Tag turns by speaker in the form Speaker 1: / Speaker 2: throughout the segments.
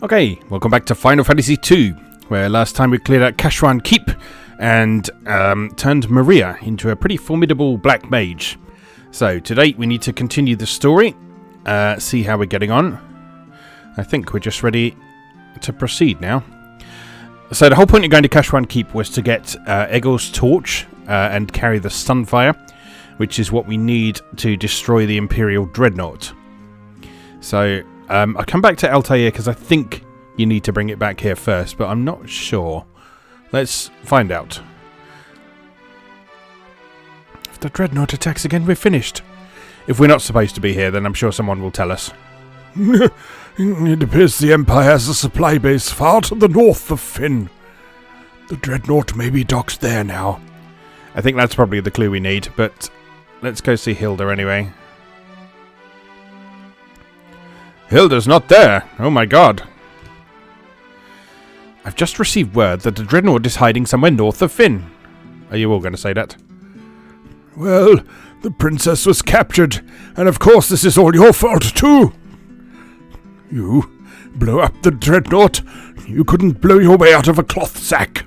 Speaker 1: Okay, welcome back to Final Fantasy II, where last time we cleared out Kashran Keep and turned Maria into a pretty formidable black mage. So today we need to continue the story, see how we're getting on. I think we're just ready to proceed now. So the whole point of going to Kashran Keep was to get Egil's torch and carry the Sunfire, which is what we need to destroy the Imperial Dreadnought. So I'll come back to Altair because I think you need to bring it back here first, but I'm not sure. Let's find out. If the Dreadnought attacks again, we're finished. If we're not supposed to be here, then I'm sure someone will tell us.
Speaker 2: It appears the Empire has a supply base far to the north of Finn. The Dreadnought may be docked there now.
Speaker 1: I think that's probably the clue we need, but let's go see Hilda anyway. Hilda's not there! Oh my god. I've just received word that the Dreadnought is hiding somewhere north of Finn. Are you all going to say that?
Speaker 2: Well, the princess was captured, and of course this is all your fault too. You blow up the Dreadnought. You couldn't blow your way out of a cloth sack.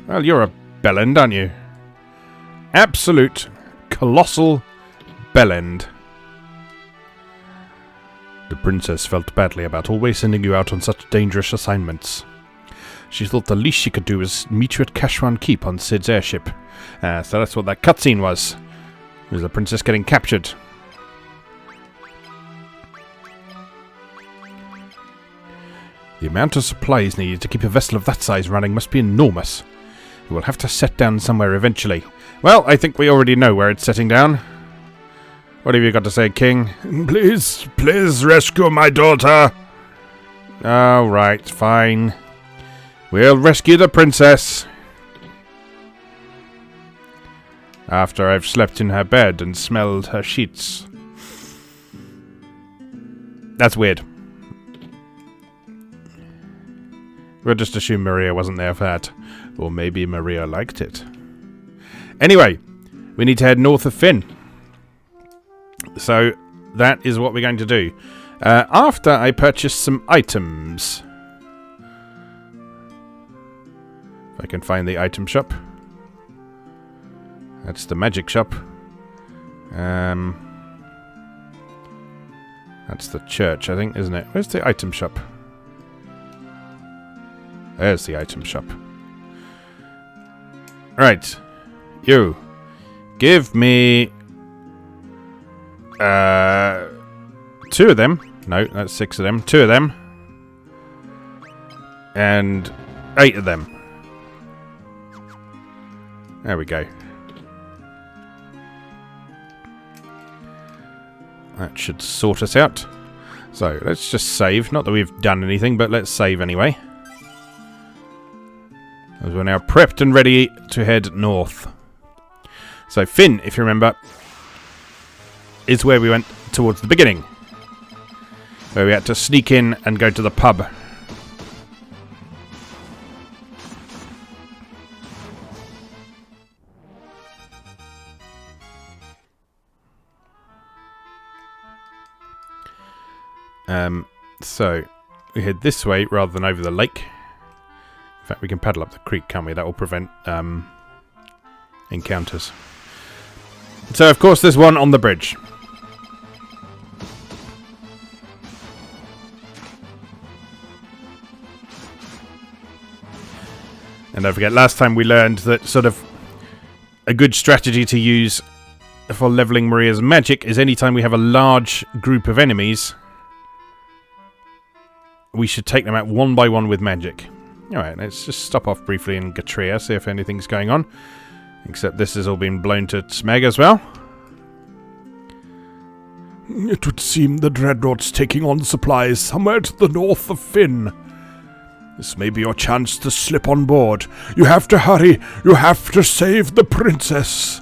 Speaker 1: Well, you're a bellend, aren't you? Absolute, colossal bellend. The princess felt badly about always sending you out on such dangerous assignments. She thought the least she could do was meet you at Kashran Keep on Cid's airship. So that's what that cutscene was. It was the princess getting captured. The amount of supplies needed to keep a vessel of that size running must be enormous. You will have to set down somewhere eventually. Well, I think we already know where it's setting down. What have you got to say, King?
Speaker 2: Please rescue my daughter.
Speaker 1: All right, fine. We'll rescue the princess. After I've slept in her bed and smelled her sheets. That's weird. We'll just assume Maria wasn't there for that. Or maybe Maria liked it. Anyway, we need to head north of Finn. So, that is what we're going to do. After I purchase some items. If I can find the item shop. That's the magic shop. That's the church, I think, isn't it? Where's the item shop? There's the item shop. Right. You. Give me... 2 of them. No, that's 6 of them. 2 of them. And 8 of them. There we go. That should sort us out. So, let's just save. Not that we've done anything, but let's save anyway. As we're now prepped and ready to head north. So, Finn, if you remember, is where we went towards the beginning. Where we had to sneak in and go to the pub. So, we head this way rather than over the lake. In fact, we can paddle up the creek, can't we? That will prevent encounters. So, of course, there's one on the bridge. And don't forget, last time we learned that sort of a good strategy to use for leveling Maria's magic is anytime we have a large group of enemies, we should take them out one by one with magic. Alright, let's just stop off briefly in Gatria, see if anything's going on. Except this has all been blown to smeg as well.
Speaker 2: It would seem the Dreadnought's taking on supplies somewhere to the north of Finn. This may be your chance to slip on board. You have to hurry. You have to save the princess.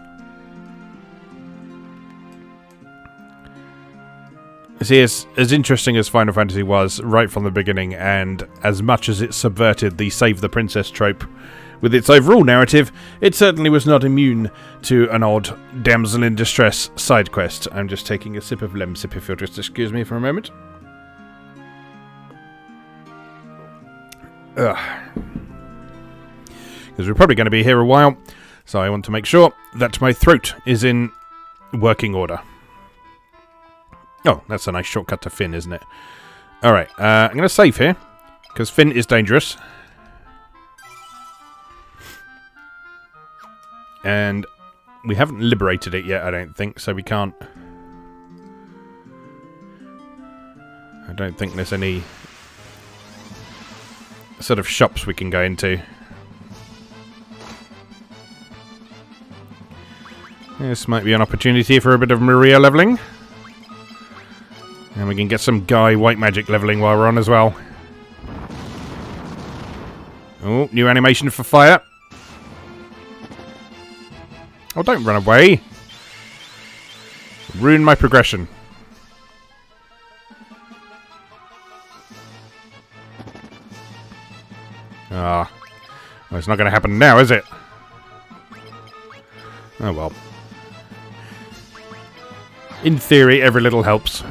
Speaker 1: See, as interesting as Final Fantasy was right from the beginning, and as much as it subverted the Save the Princess trope with its overall narrative, it certainly was not immune to an odd damsel in distress side quest. I'm just taking a sip of Lemsip if you'll just excuse me for a moment. Because we're probably going to be here a while, so I want to make sure that my throat is in working order. Oh, that's a nice shortcut to Finn, isn't it? Alright, I'm going to save here, because Finn is dangerous. And we haven't liberated it yet, I don't think, so we can't... I don't think there's any sort of shops we can go into. This might be an opportunity for a bit of Maria leveling. And we can get some Guy white magic leveling while we're on as well. Oh, new animation for fire. Oh, don't run away. Ruin my progression. Ah. Well, it's not going to happen now, is it? Oh well. In theory, every little helps.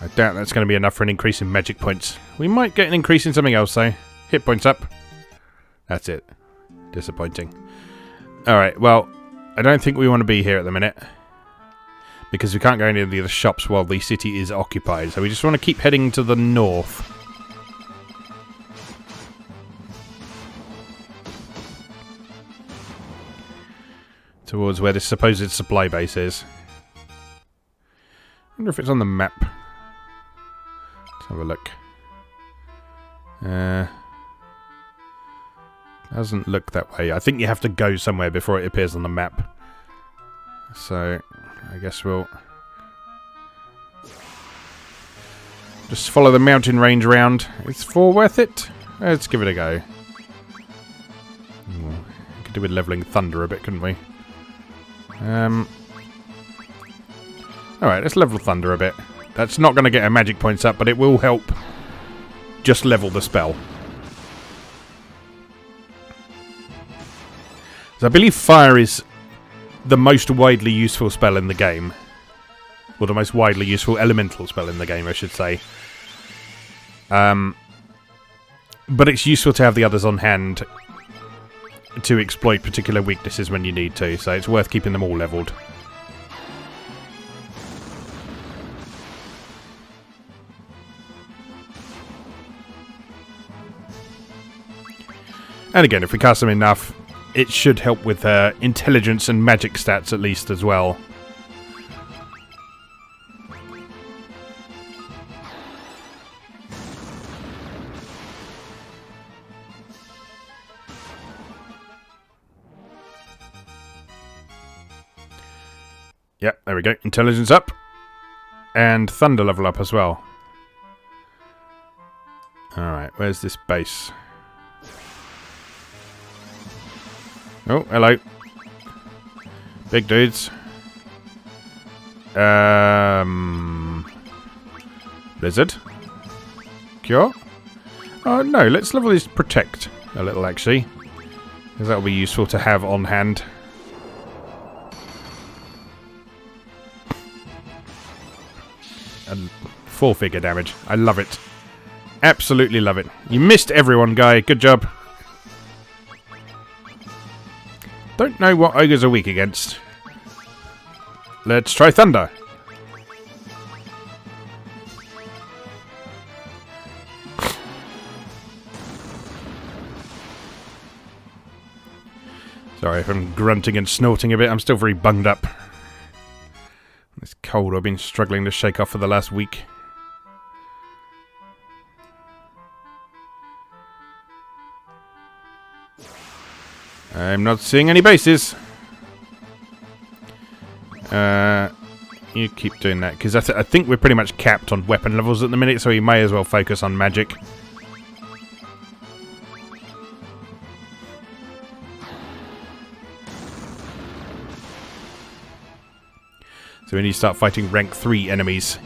Speaker 1: I doubt that's going to be enough for an increase in magic points. We might get an increase in something else, though. Hit points up. That's it. Disappointing. Alright, well, I don't think we want to be here at the minute. Because we can't go into the other shops while the city is occupied. So we just want to keep heading to the north. Towards where this supposed supply base is. I wonder if it's on the map. Have a look. Doesn't look that way. I think you have to go somewhere before it appears on the map. So, I guess we'll just follow the mountain range round. Is 4 worth it? Let's give it a go. Could do with leveling Thunder a bit, couldn't we? Alright, let's level Thunder a bit. That's not going to get our magic points up, but it will help just level the spell. So I believe Fire is the most widely useful spell in the game. Or the most widely useful elemental spell in the game, I should say. But it's useful to have the others on hand to exploit particular weaknesses when you need to, so it's worth keeping them all leveled. And again, if we cast them enough, it should help with intelligence and magic stats at least as well. Yep, there we go. Intelligence up. And Thunder level up as well. Alright, where's this base? Oh, hello. Big dudes. Blizzard. Cure. Oh, no, let's level this Protect a little, actually. Because that'll be useful to have on hand. And 4-figure damage. I love it. Absolutely love it. You missed everyone, Guy. Good job. Don't know what ogres are weak against. Let's try Thunder. Sorry if I'm grunting and snorting a bit. I'm still very bunged up. This cold I've been struggling to shake off for the last week. I'm not seeing any bases. You keep doing that, because I think we're pretty much capped on weapon levels at the minute, so we may as well focus on magic. So we need to start fighting rank 3 enemies.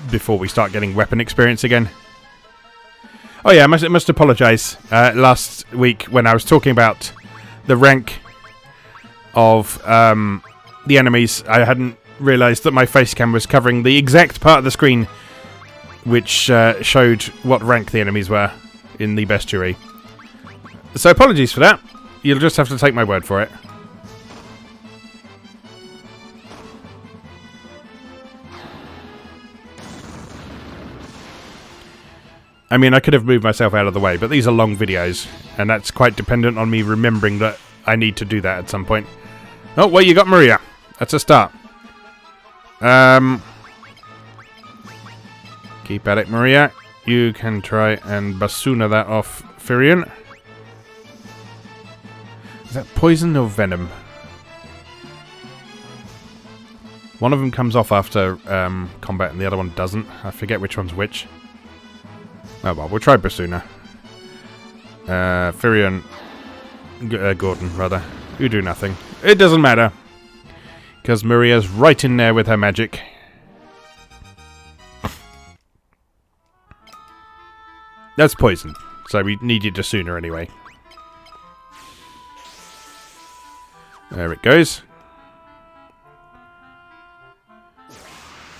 Speaker 1: Before we start getting weapon experience again. Oh yeah, I must apologise. Last week when I was talking about the rank of the enemies, I hadn't realised that my face cam was covering the exact part of the screen which showed what rank the enemies were in the bestiary. So apologies for that. You'll just have to take my word for it. I mean, I could have moved myself out of the way, but these are long videos, and that's quite dependent on me remembering that I need to do that at some point. Oh, well, you got Maria. That's a start. Keep at it, Maria. You can try and basuna that off Firion. Is that poison or venom? One of them comes off after combat, and the other one doesn't. I forget which one's which. Oh well, we'll try Basuna. Firion... Gordon, rather. You do nothing. It doesn't matter. Because Maria's right in there with her magic. That's poison. So we needed it sooner anyway. There it goes.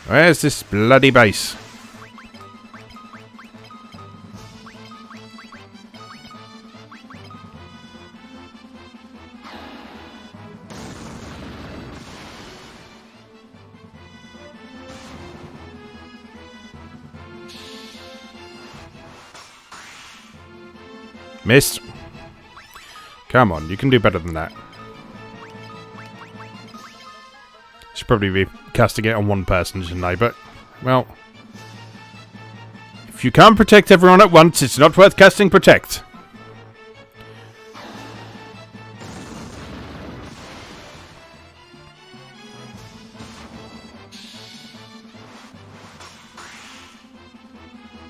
Speaker 1: Where's this bloody base? Missed. Come on, you can do better than that. Should probably be casting it on one person, shouldn't I? But, well... if you can't protect everyone at once, it's not worth casting Protect.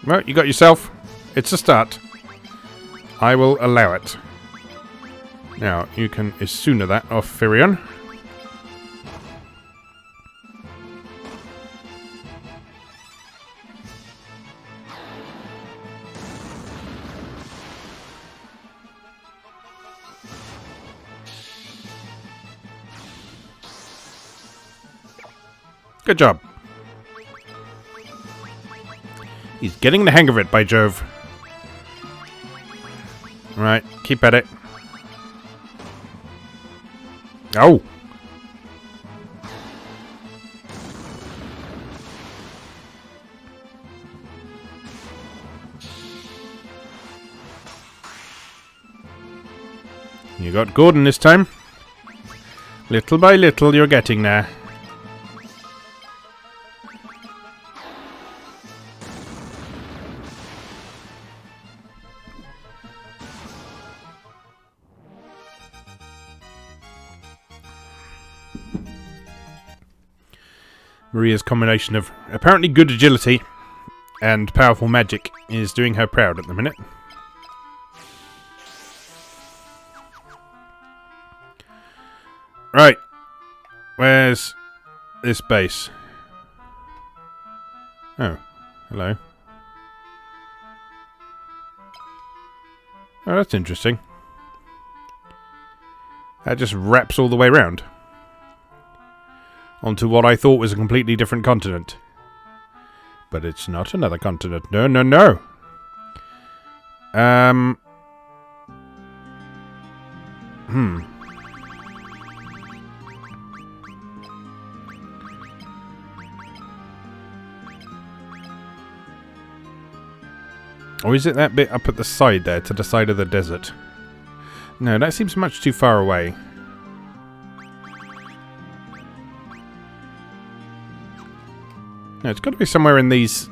Speaker 1: Well, you got yourself. It's a start. I will allow it. Now, you can Isuna that off Firion. Good job. He's getting the hang of it, by Jove. Right, keep at it. Oh! You got Gordon this time. Little by little, you're getting there. Maria's combination of apparently good agility and powerful magic is doing her proud at the minute. Right. Where's this base? Oh, hello. Oh, that's interesting. That just wraps all the way around onto what I thought was a completely different continent. But it's not another continent. No, no, no. Or is it that bit up at the side there, to the side of the desert? No, that seems much too far away. No, it's got to be somewhere in these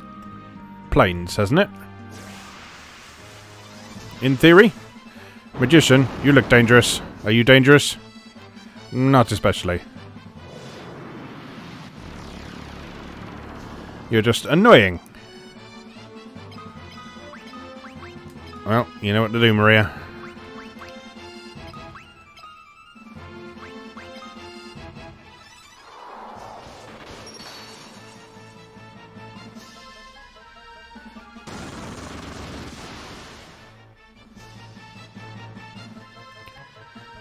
Speaker 1: plains, hasn't it? In theory? Magician, you look dangerous. Are you dangerous? Not especially. You're just annoying. Well, you know what to do, Maria.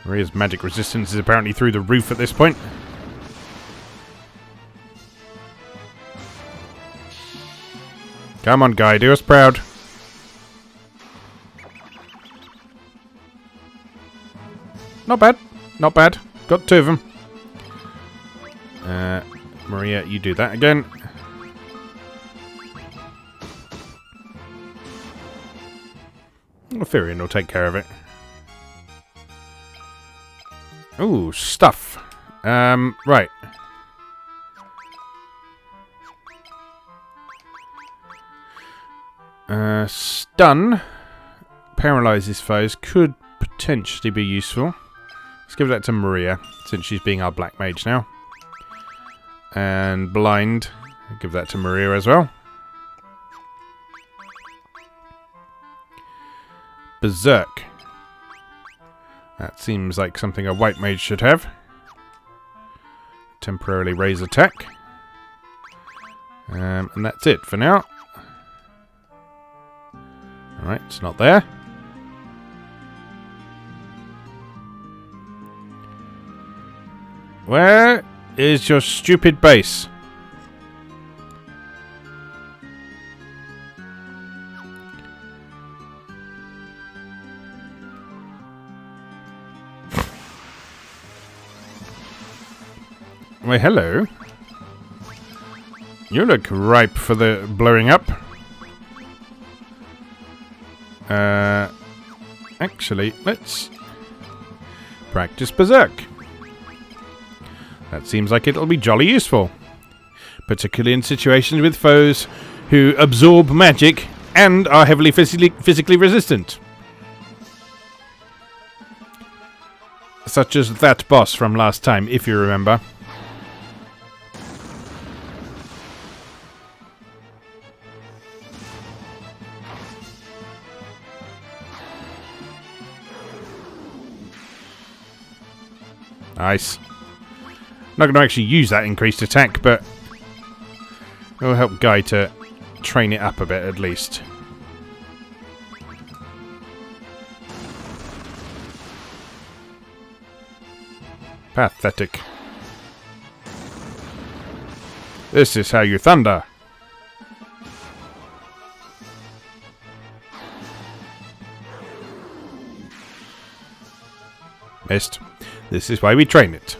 Speaker 1: Maria's magic resistance is apparently through the roof at this point. Come on, guy, do us proud. Not bad. Not bad. Got 2 of them. Maria, you do that again. Well, Firion will take care of it. Ooh, stuff. Right. Stun. Paralyzes foes. Could potentially be useful. Let's give that to Maria, since she's being our black mage now. And blind. I'll give that to Maria as well. Berserk. That seems like something a white mage should have. Temporarily raise attack. And that's it for now. Alright, it's not there. Where is your stupid base? Why, hello. You look ripe for the blowing up. Actually, let's practice Berserk. That seems like it'll be jolly useful. Particularly in situations with foes who absorb magic and are heavily physically resistant. Such as that boss from last time, if you remember. Nice. Not going to actually use that increased attack, but it will help Guy to train it up a bit at least. Pathetic. This is how you thunder. Missed. This is why we train it.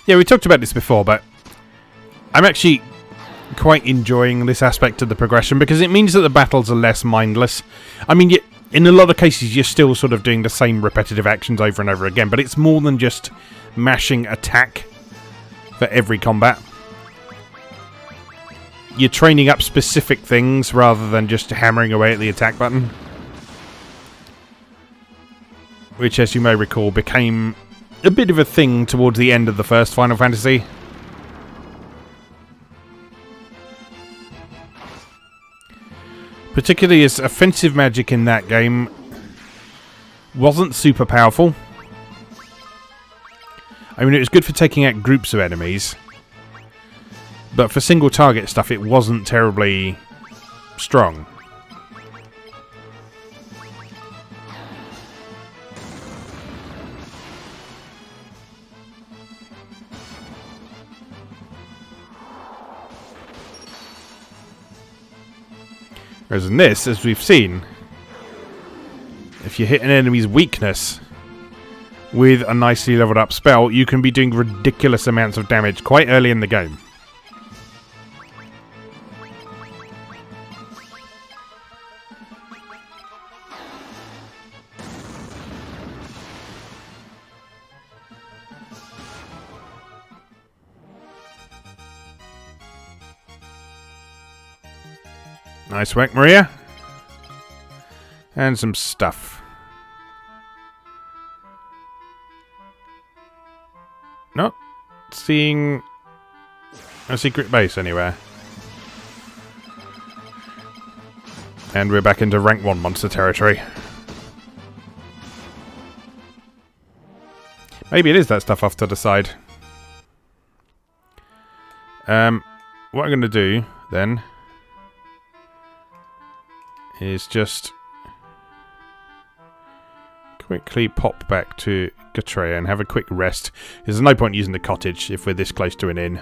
Speaker 1: Yeah, we talked about this before, but I'm actually quite enjoying this aspect of the progression because it means that the battles are less mindless. I mean, in a lot of cases, you're still sort of doing the same repetitive actions over and over again, but it's more than just mashing attack for every combat. You're training up specific things rather than just hammering away at the attack button. Which, as you may recall, became a bit of a thing towards the end of the first Final Fantasy. Particularly as offensive magic in that game wasn't super powerful. I mean, it was good for taking out groups of enemies, but for single target stuff it wasn't terribly strong. Whereas in this, as we've seen, if you hit an enemy's weakness with a nicely leveled up spell, you can be doing ridiculous amounts of damage quite early in the game. Nice work, Maria. And some stuff. Not seeing a secret base anywhere. And we're back into rank 1 monster territory. Maybe it is that stuff off to the side. What I'm going to do, then, is just quickly pop back to Gatrea and have a quick rest. There's no point using the cottage if we're this close to an inn.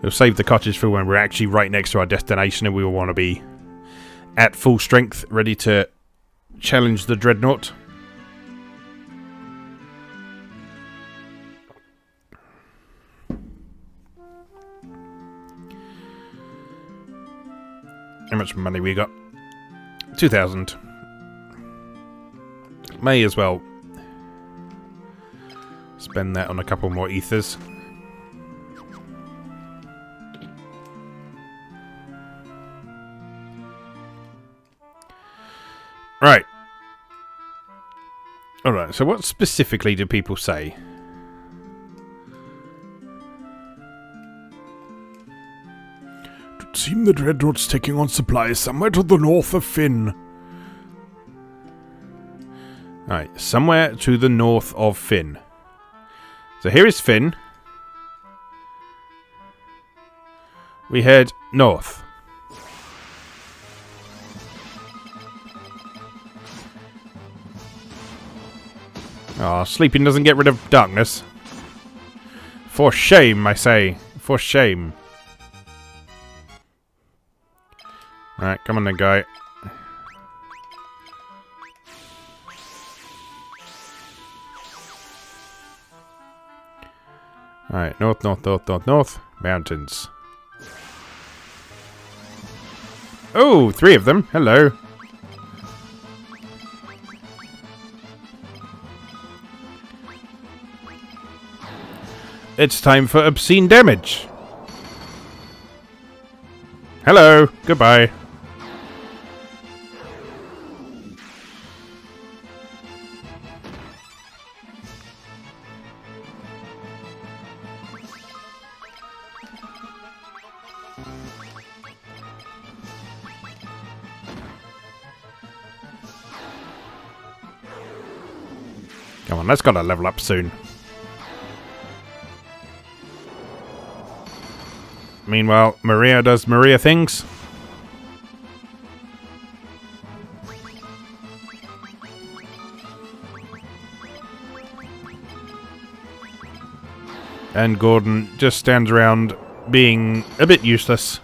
Speaker 1: We'll save the cottage for when we're actually right next to our destination and we will want to be at full strength, ready to challenge the Dreadnought. How much money we got? 2,000. May as well spend that on a couple more ethers. Right. Alright, so what specifically do people say?
Speaker 2: It would seem the Dreadnought's taking on supplies somewhere to the north of Finn.
Speaker 1: Right, somewhere to the north of Finn. So here is Finn. We head north. Oh, sleeping doesn't get rid of darkness. For shame, I say. For shame. Alright, come on then, guy. Alright, north, north, north, north, north. Mountains. Oh, 3 of them. Hello. It's time for obscene damage. Hello. Goodbye. Come on, that's got to level up soon. Meanwhile, Maria does Maria things. And Gordon just stands around being a bit useless.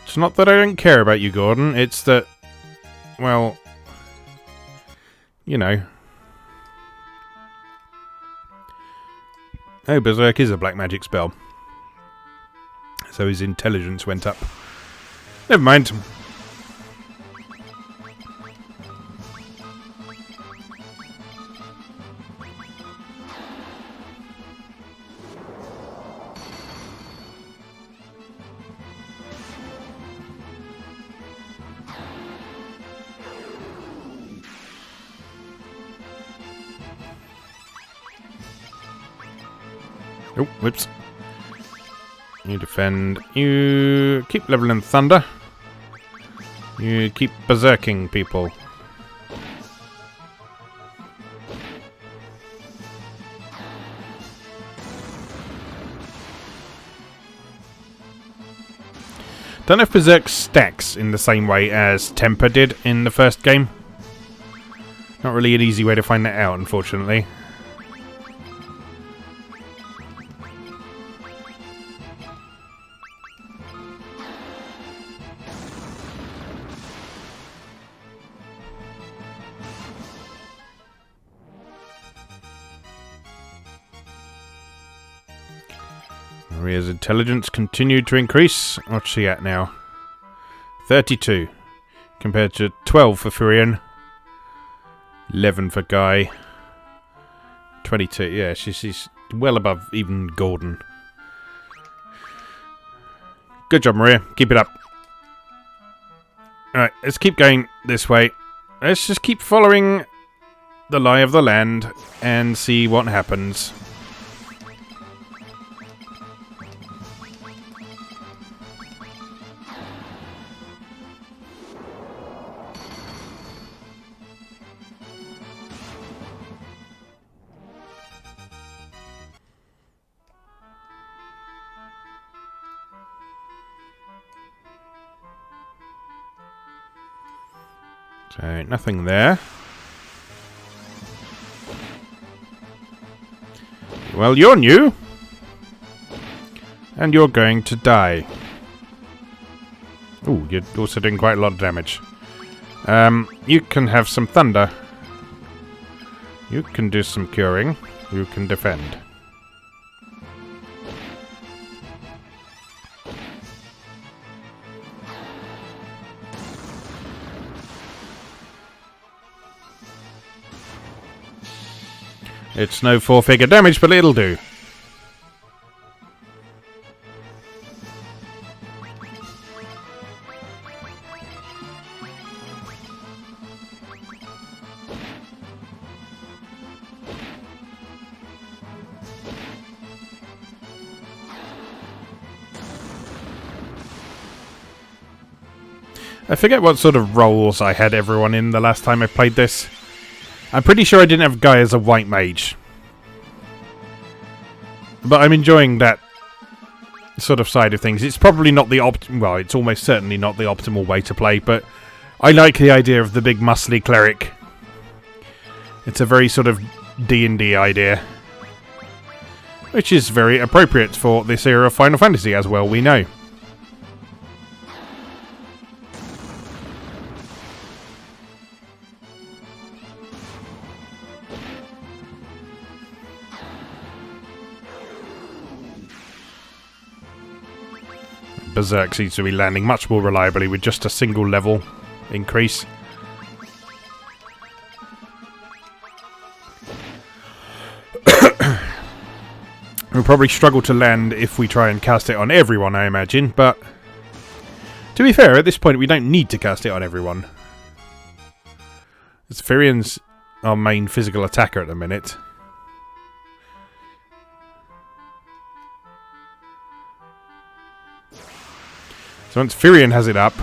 Speaker 1: It's not that I don't care about you, Gordon. It's that, well, you know. Oh, Berserk is a black magic spell. So his intelligence went up. Never mind. Oh, whoops. You defend. You keep leveling thunder. You keep berserking people. Don't know if Berserk stacks in the same way as Temper did in the first game. Not really an easy way to find that out, unfortunately. Maria's intelligence continued to increase. What's she at now? 32. Compared to 12 for Firion. 11 for Guy. 22. Yeah, she's well above even Gordon. Good job, Maria. Keep it up. Alright, let's keep going this way. Let's just keep following the lie of the land and see what happens. So, nothing there. Well, you're new. And you're going to die. Ooh, you're also doing quite a lot of damage. You can have some thunder. You can do some curing. You can defend. It's no four-figure damage, but it'll do. I forget what sort of roles I had everyone in the last time I played this. I'm pretty sure I didn't have Guy as a white mage. But I'm enjoying that sort of side of things. It's probably not the well, it's almost certainly not the optimal way to play, but I like the idea of the big muscly cleric. It's a very sort of D&D idea. Which is very appropriate for this era of Final Fantasy, as well we know. Berserk seems to be landing much more reliably with just a single level increase. We'll probably struggle to land if we try and cast it on everyone, I imagine, but to be fair, at this point we don't need to cast it on everyone. As Firion's our main physical attacker at the minute. So once Firion has it up,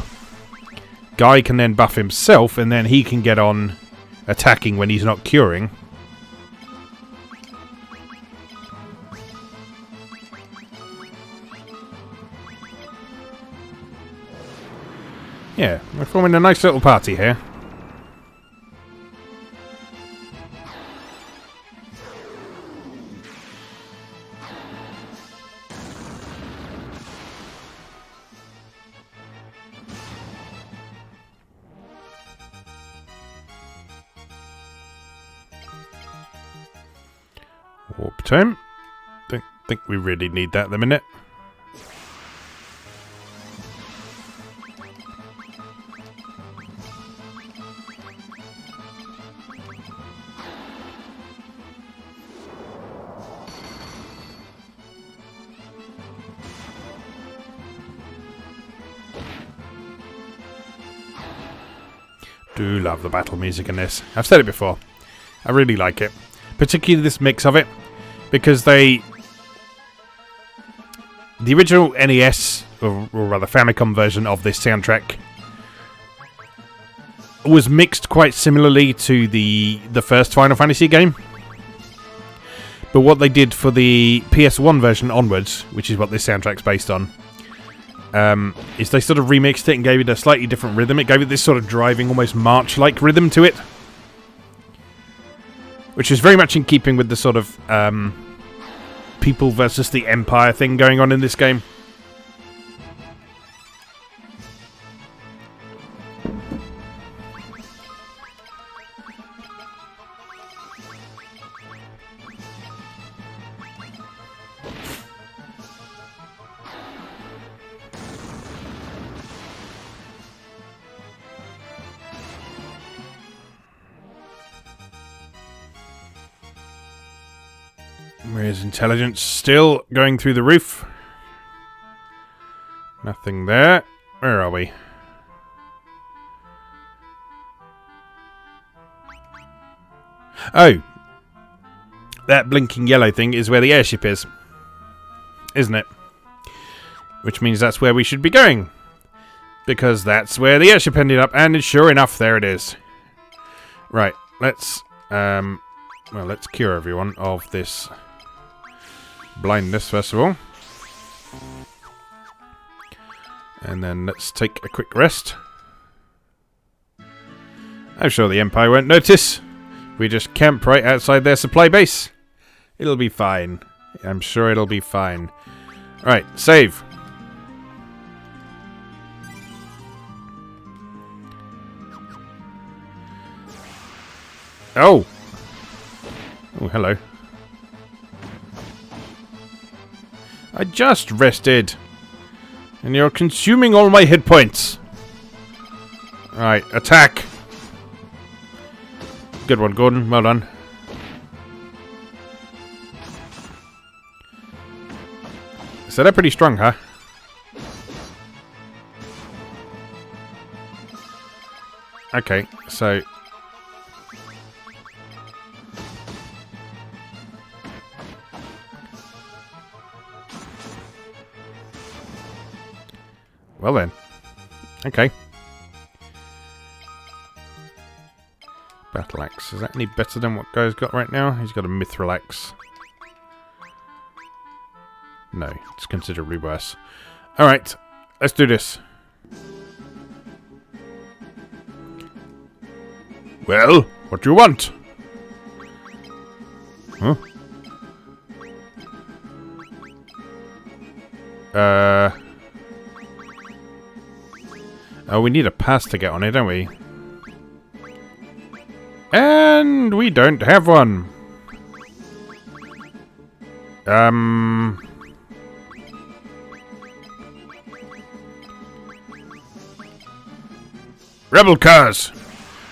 Speaker 1: Guy can then buff himself, and then he can get on attacking when he's not curing. Yeah, we're forming a nice little party here. Warp time. Don't think we really need that at the minute. Do love the battle music in this. I've said it before. I really like it. Particularly this mix of it. Because the original NES, or rather Famicom version of this soundtrack, was mixed quite similarly to the first Final Fantasy game. But what they did for the PS1 version onwards, which is what this soundtrack's based on, is they sort of remixed it and gave it a slightly different rhythm. It gave it this sort of driving, almost march-like rhythm to it. Which is very much in keeping with the sort of people versus the Empire thing going on in this game. Where's intelligence? Still going through the roof. Nothing there. Where are we? Oh. That blinking yellow thing is where the airship is. Isn't it? Which means that's where we should be going. Because that's where the airship ended up. And sure enough, there it is. Right. Let's... well, let's cure everyone of this blindness, first of all. And then let's take a quick rest. I'm sure the Empire won't notice. We just camp right outside their supply base. It'll be fine. I'm sure it'll be fine. Right, save. Oh! Oh, hello. I just rested. And you're consuming all my hit points. Right, attack. Good one, Gordon. Well done. So they're pretty strong, huh? Okay, so... Well then. Okay. Battle axe. Is that any better than what Guy's got right now? He's got a mithril axe. No, it's considerably worse. Alright, let's do this. Well, what do you want? Huh? Oh, we need a pass to get on it, don't we? And we don't have one. Rebel cars!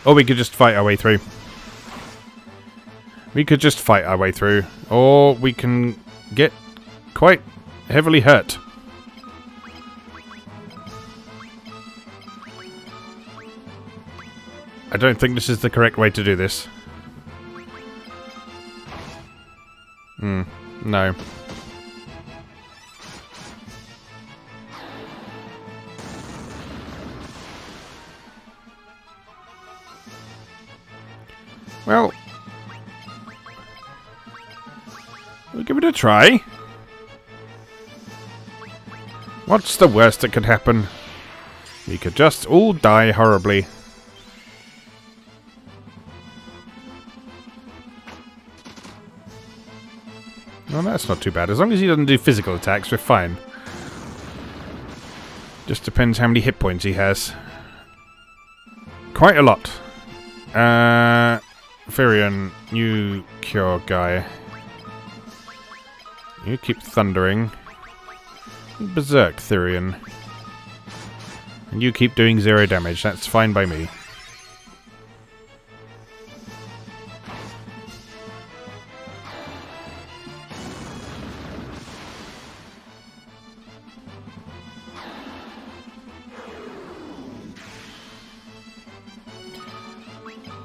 Speaker 1: Or we could just fight our way through. We could just fight our way through. Or we can get quite heavily hurt. I don't think this is the correct way to do this. No. Well, we'll give it a try. What's the worst that could happen? We could just all die horribly. Well, that's not too bad. As long as he doesn't do physical attacks, we're fine. Just depends how many hit points he has. Quite a lot. Firion, you cure guy. You keep thundering. Berserk, Firion. And you keep doing 0 damage. That's fine by me.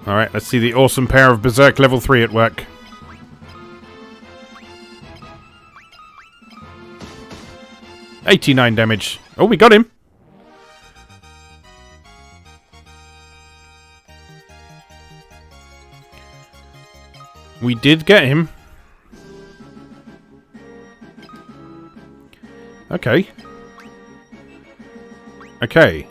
Speaker 1: Alright, let's see the awesome pair of Berserk level 3 at work. $89 damage. Oh, we got him! We did get him. Okay. Okay.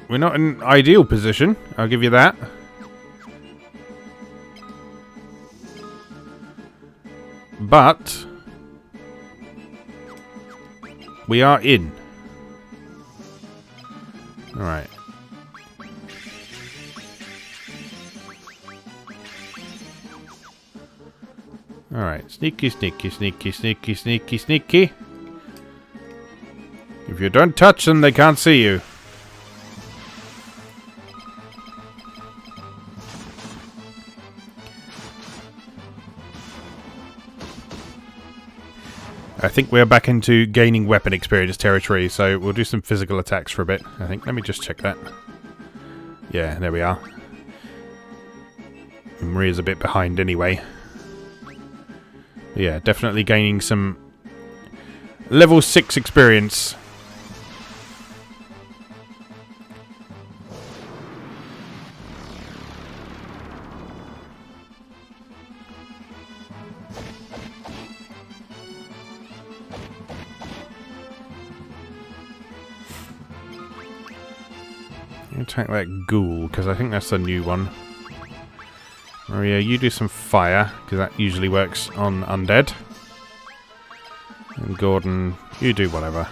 Speaker 1: We're not in an ideal position, I'll give you that. But we are in. Alright. Alright, sneaky, sneaky, sneaky, sneaky, sneaky, sneaky. If you don't touch them, they can't see you. I think we're back into gaining weapon experience territory, so we'll do some physical attacks for a bit, I think. Let me just check that. Yeah, there we are. Maria's a bit behind anyway. Yeah, definitely gaining some level 6 experience. Attack that ghoul, because I think that's the new one. Maria, you do some fire, because that usually works on undead. And Gordon, you do whatever.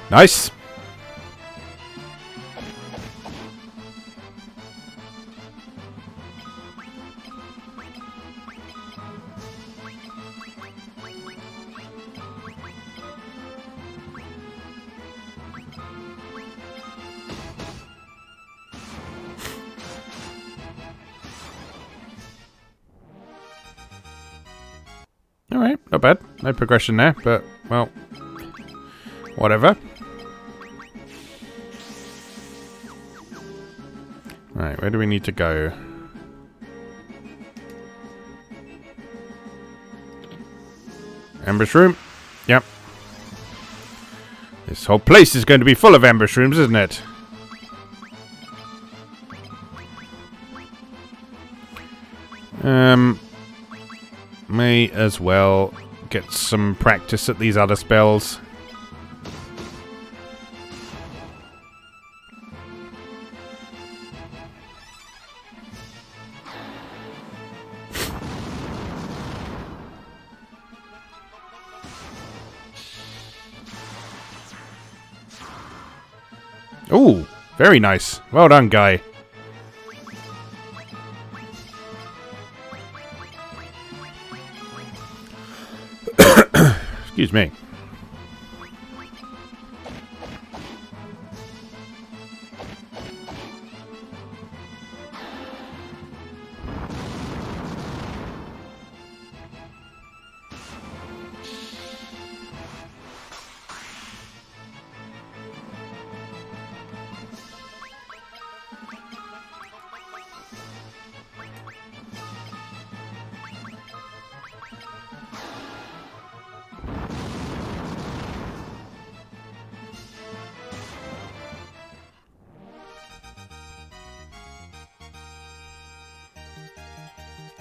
Speaker 1: Nice! Alright, not bad. No progression there, but, well, whatever. Right, where do we need to go? Ambush room? Yep. This whole place is going to be full of ambush rooms, isn't it? May as well get some practice at these other spells. Ooh, very nice. Well done, guy. Excuse me.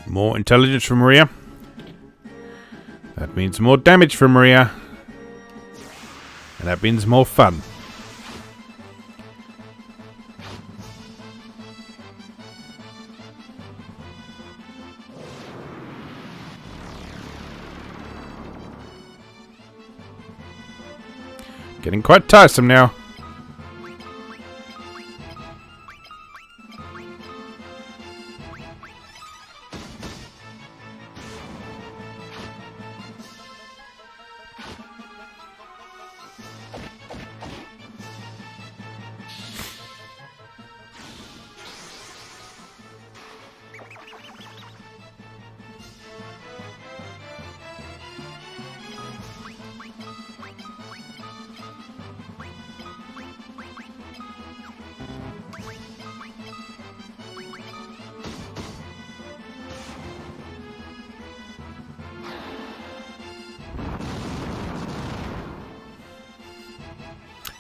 Speaker 1: More intelligence from Maria. That means more damage from Maria. And that means more fun. Getting quite tiresome now.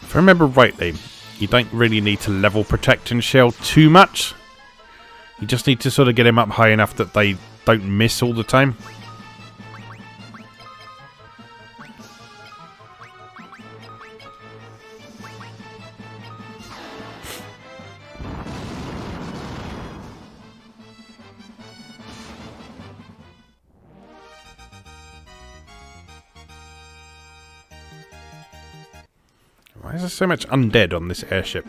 Speaker 1: If I remember rightly, you don't really need to level Protect and Shell too much. You just need to sort of get him up high enough that they don't miss all the time. Why is there so much undead on this airship?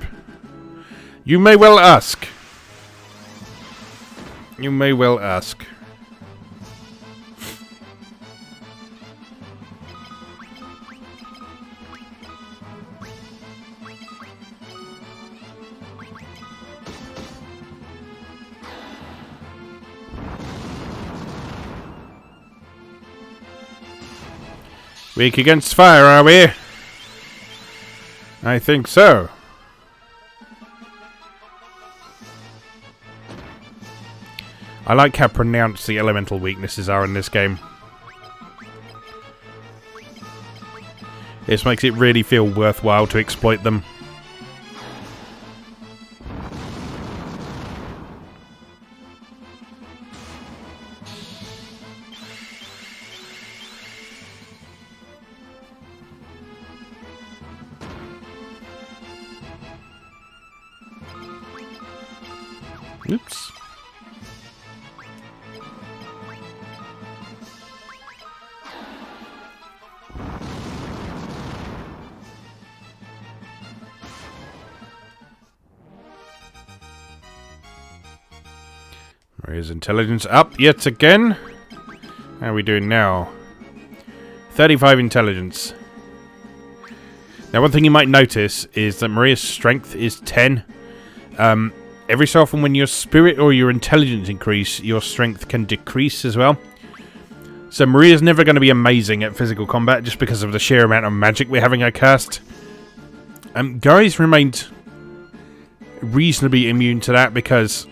Speaker 1: You may well ask. You may well ask. Weak against fire, are we? I think so. I like how pronounced the elemental weaknesses are in this game. This makes it really feel worthwhile to exploit them. Oops. Maria's intelligence up yet again. How are we doing now? 35 intelligence. Now, one thing you might notice is that Maria's strength is 10. Every so often when your spirit or your intelligence increase, your strength can decrease as well. So Maria's never going to be amazing at physical combat just because of the sheer amount of magic we're having her cast. Gary's remained reasonably immune to that because,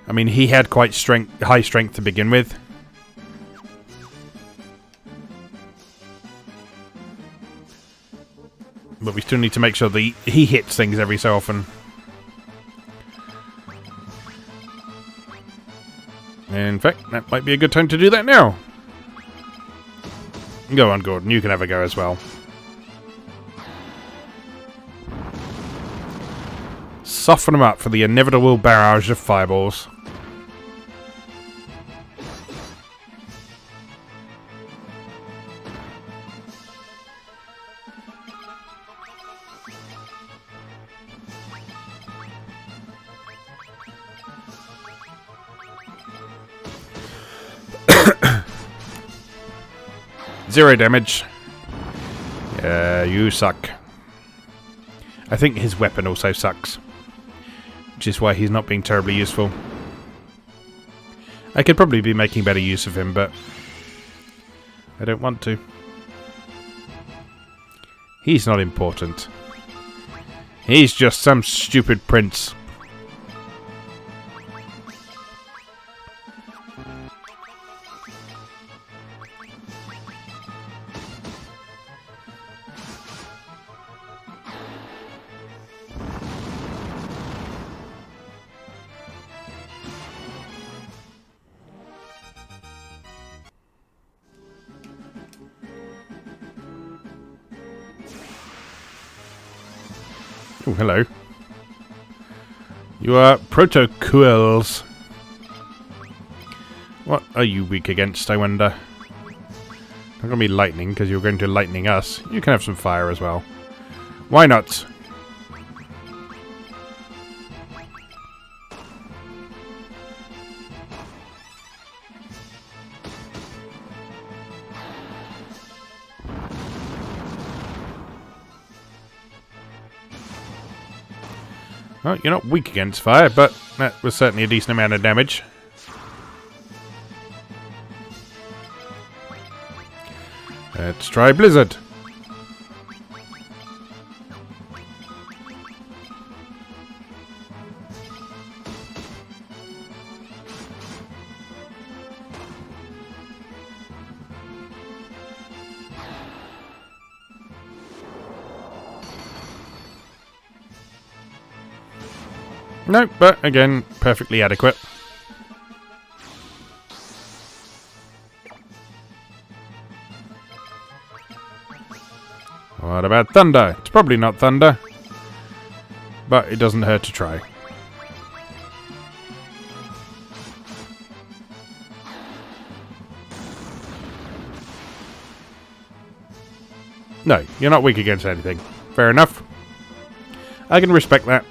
Speaker 1: I mean, he had quite high strength to begin with. But we still need to make sure that he hits things every so often. In fact, that might be a good time to do that now. Go on, Gordon. You can have a go as well. Soften them up for the inevitable barrage of fireballs. Zero damage. Yeah, you suck. I think his weapon also sucks, which is why he's not being terribly useful. I could probably be making better use of him, but I don't want to. He's not important. He's just some stupid prince. Oh, hello. You are protocols. What are you weak against, I wonder? Not gonna be lightning, because you're going to lightning us. You can have some fire as well. Why not? Well, you're not weak against fire, but that was certainly a decent amount of damage. Let's try Blizzard. No, but again, perfectly adequate. What about thunder? It's probably not thunder, but it doesn't hurt to try. No, you're not weak against anything. Fair enough. I can respect that.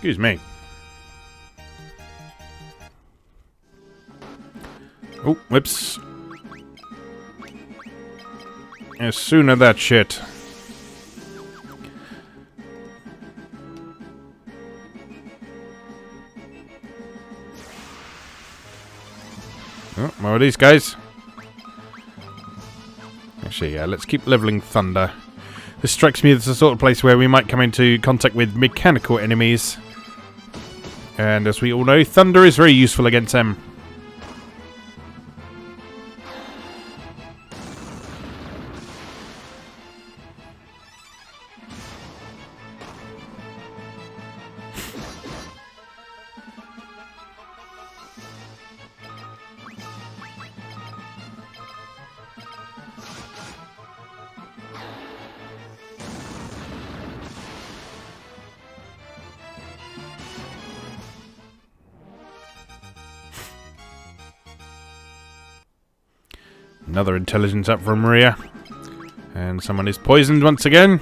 Speaker 1: Excuse me. Oh, whoops. As soon as that shit. Oh, more of these guys. Actually, yeah, let's keep leveling Thunder. This strikes me as the sort of place where we might come into contact with mechanical enemies. And as we all know, Thunder is very useful against them. Another intelligence up from Maria. And someone is poisoned once again.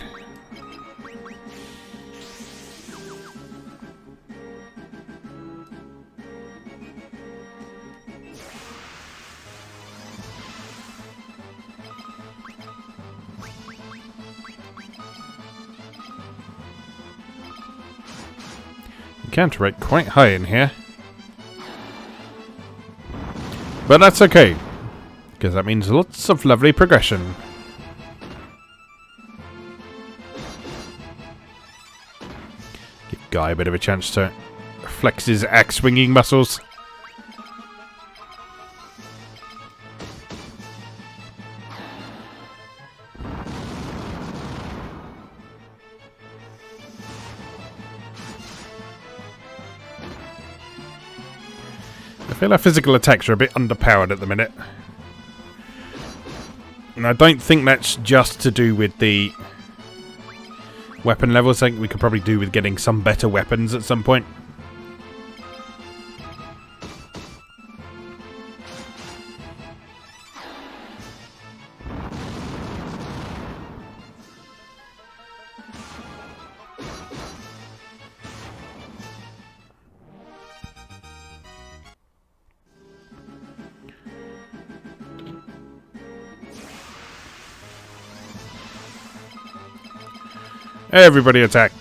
Speaker 1: Encounter rate quite high in here. But that's okay. Because that means lots of lovely progression. Give Guy a bit of a chance to flex his axe swinging muscles. I feel our physical attacks are a bit underpowered at the minute. And I don't think that's just to do with the weapon levels. I think we could probably do with getting some better weapons at some point. Everybody attack.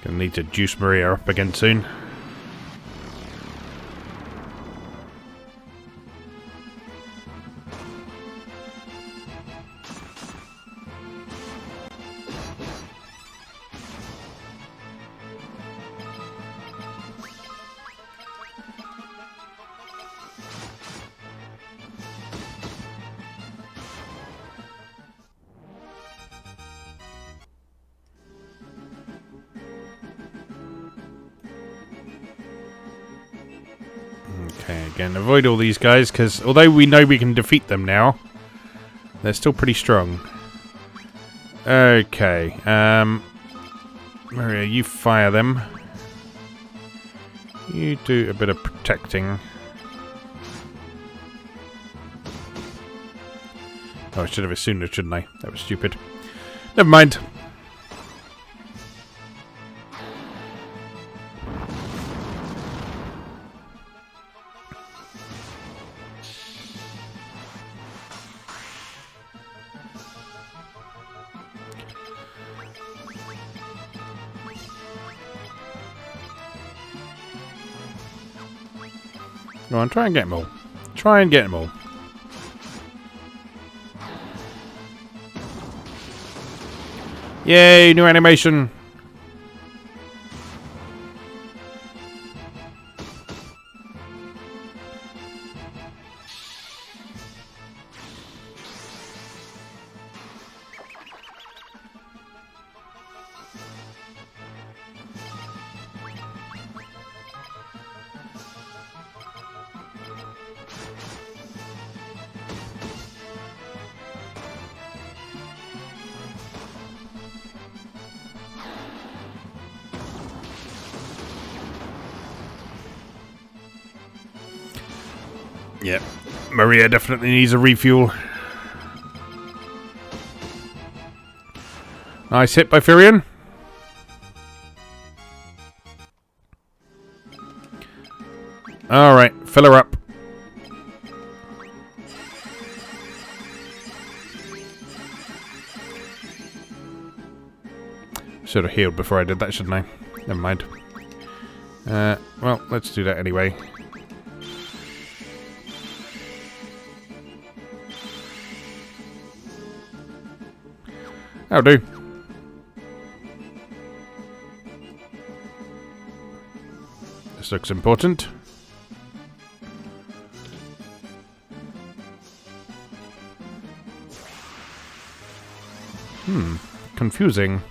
Speaker 1: Gonna need to juice Maria up again soon. Okay, again, avoid all these guys, because although we know we can defeat them now, they're still pretty strong. Okay, Maria, you fire them. You do a bit of protecting. Oh, I should have assumed it, shouldn't I? That was stupid. Never mind. Go on, try and get them all. Try and get them all. Yay, new animation. Yep, Maria definitely needs a refuel. Nice hit by Firion. Alright, fill her up. Should have healed before I did that, shouldn't I? Never mind. Well, let's do that anyway. That'll do. This looks important. Confusing.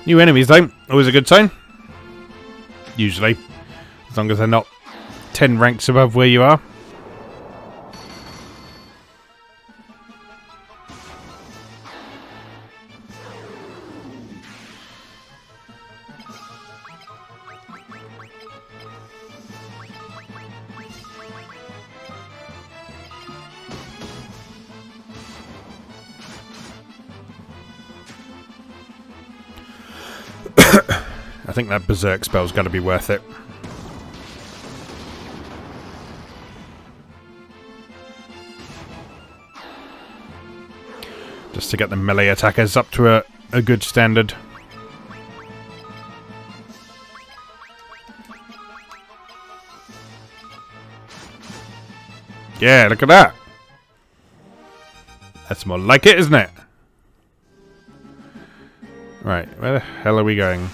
Speaker 1: New enemies though, always a good sign. Usually. As long as they're not 10 ranks above where you are. I think that Berserk spell's going to be worth it. Just to get the melee attackers up to a good standard. Yeah, look at that. That's more like it, isn't it? Right, where the hell are we going?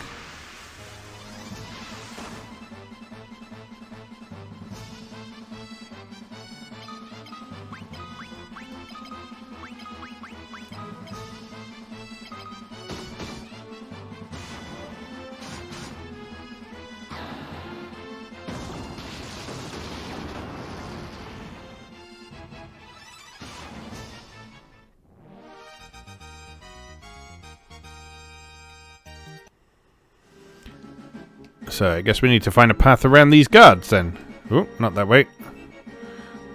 Speaker 1: So, I guess we need to find a path around these guards then. Oh, not that way.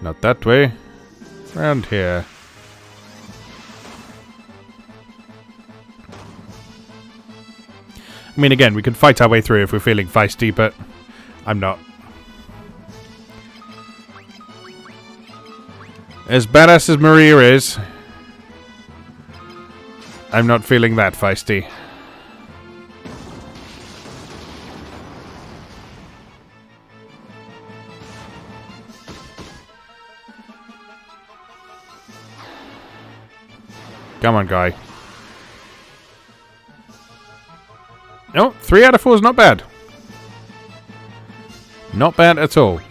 Speaker 1: Not that way. Around here. I mean, again, we could fight our way through if we're feeling feisty, but I'm not. As badass as Maria is, I'm not feeling that feisty. Come on, guy. No, 3 out of 4 is not bad. Not bad at all.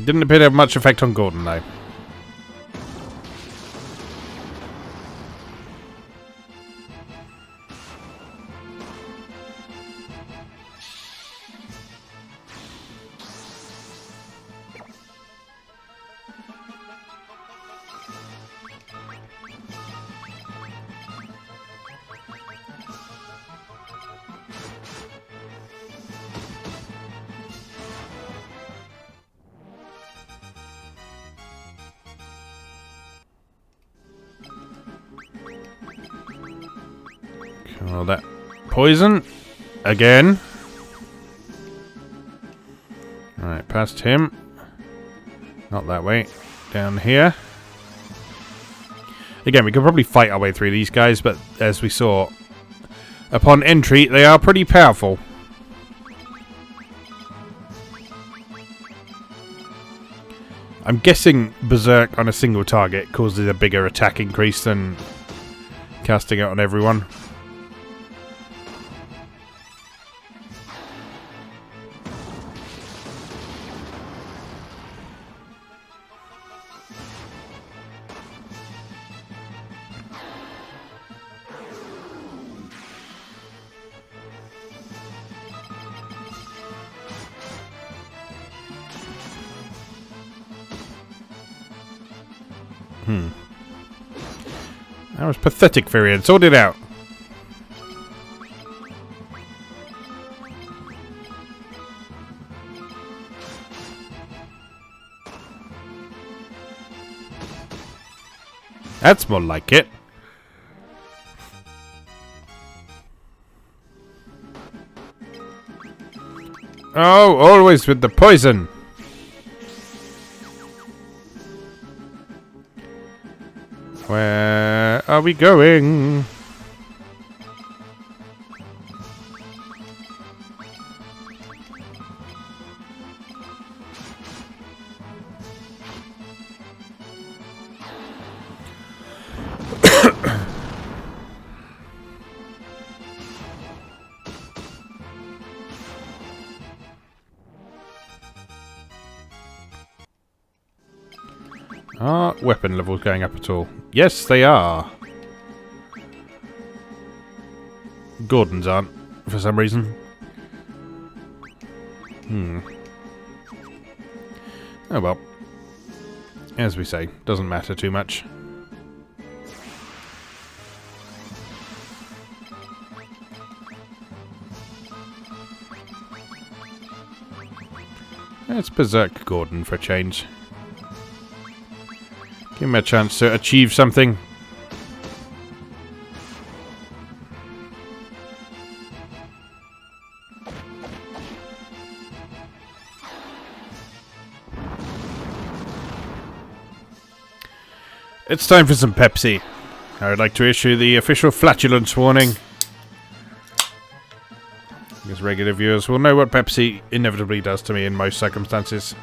Speaker 1: Didn't appear to have much effect on Gordon, though. Well, that poison again. Alright, past him. Not that way. Down here. Again, we could probably fight our way through these guys, but as we saw upon entry, they are pretty powerful. I'm guessing Berserk on a single target causes a bigger attack increase than casting it on everyone. That was pathetic, Firion. Sort it out. That's more like it. Oh, always with the poison. Where are we going? Are weapon levels going up at all? Yes, they are. Gordon's aren't, for some reason. Oh well. As we say, doesn't matter too much. Let's berserk Gordon for a change. Give him a chance to achieve something. It's time for some Pepsi. I would like to issue the official flatulence warning. Because regular viewers will know what Pepsi inevitably does to me in most circumstances.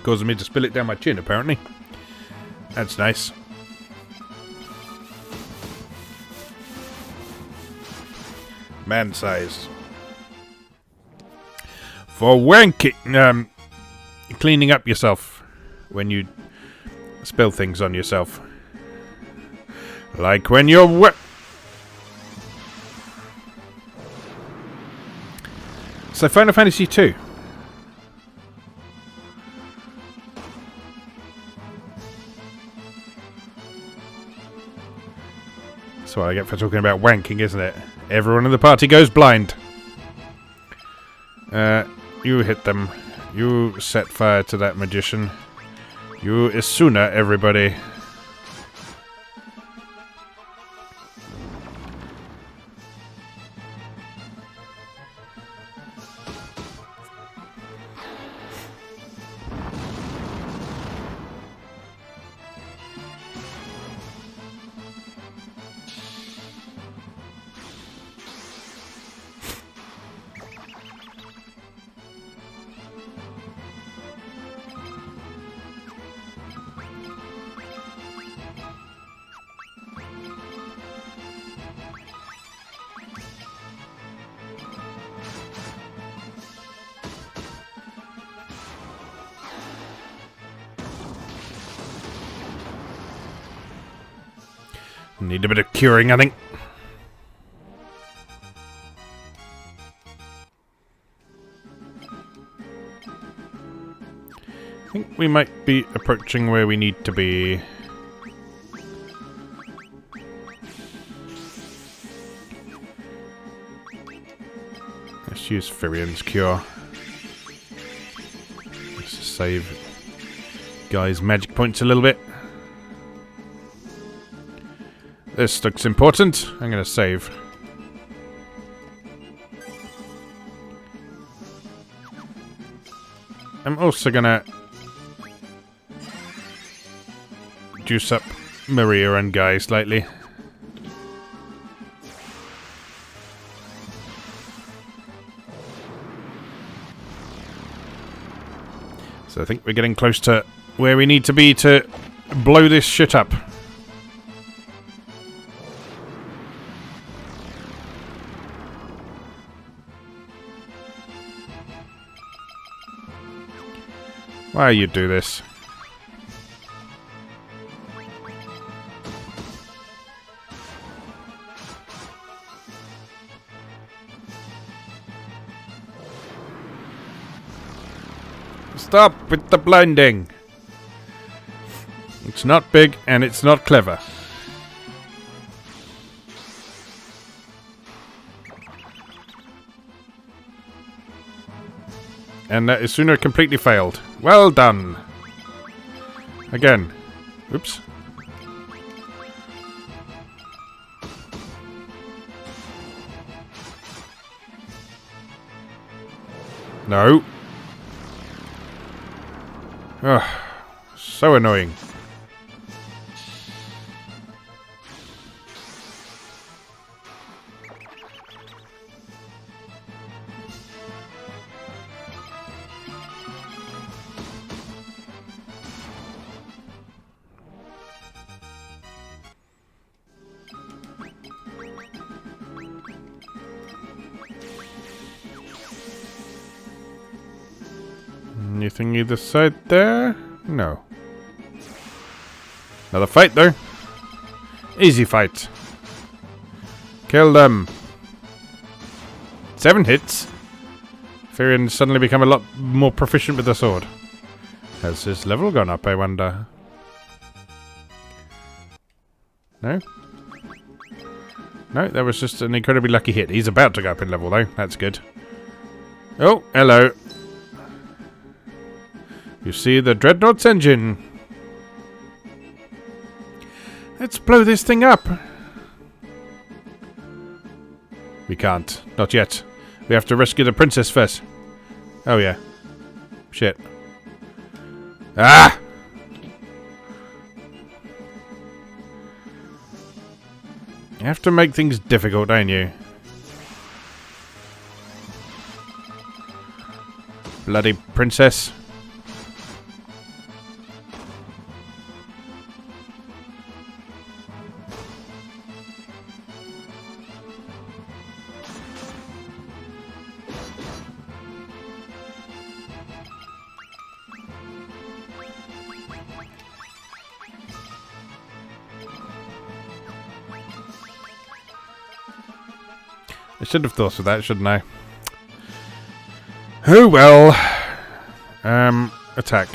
Speaker 1: Causing me to spill it down my chin, apparently. That's nice. Man size. For wanking, cleaning up yourself when you spill things on yourself. Like when you're wet. So Final Fantasy 2. That's what I get for talking about wanking, isn't it? Everyone in the party goes blind. You hit them. You set fire to that magician. You Isuna, everybody. Need a bit of curing, I think. I think we might be approaching where we need to be. Let's use Firion's cure. Let's save Guy's magic points a little bit. This looks important. I'm going to save. I'm also going to juice up Maria and Guy slightly. So I think we're getting close to where we need to be to blow this shit up. Why you do this? Stop with the blinding. It's not big and it's not clever. And that is sooner completely failed. Well done. Again. Oops. No. Ugh. So annoying. Anything either side there? No. Another fight though. Easy fight. Kill them. 7 hits. Firion suddenly become a lot more proficient with the sword. Has his level gone up, I wonder? No? No, that was just an incredibly lucky hit. He's about to go up in level though. That's good. Oh, hello. You see the Dreadnought's engine. Let's blow this thing up. We can't. Not yet. We have to rescue the princess first. Oh yeah. Shit. Ah! You have to make things difficult, don't you? Bloody princess. I should have thought of that, shouldn't I? Oh well. Attack.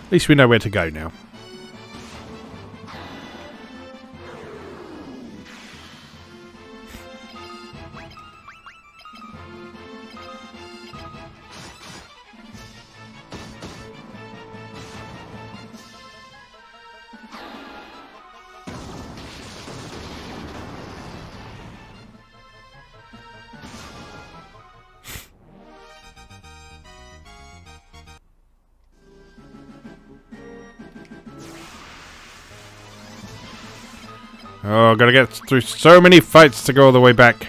Speaker 1: At least we know where to go now. Oh, gotta get through so many fights to go all the way back.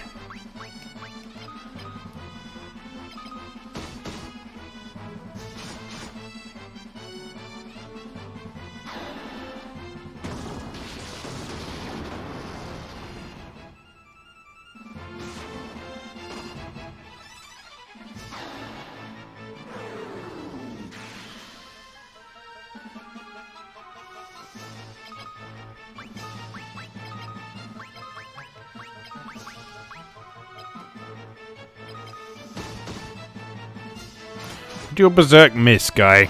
Speaker 1: Do a berserk miss, guy.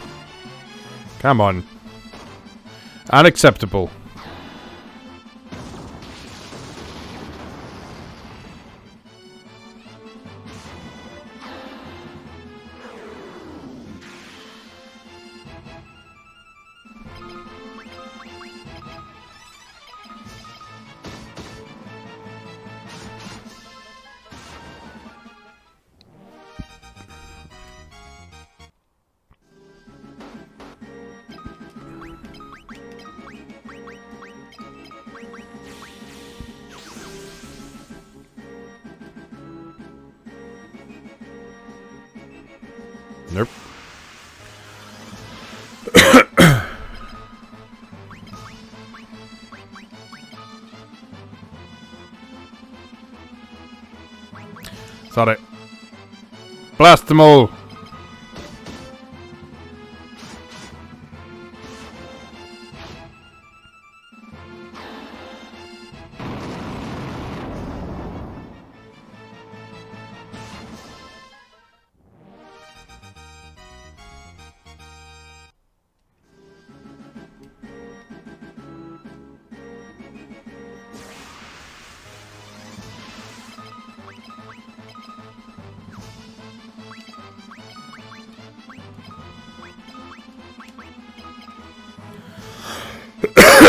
Speaker 1: Come on. Unacceptable. Nope. Thought it. Blast them all.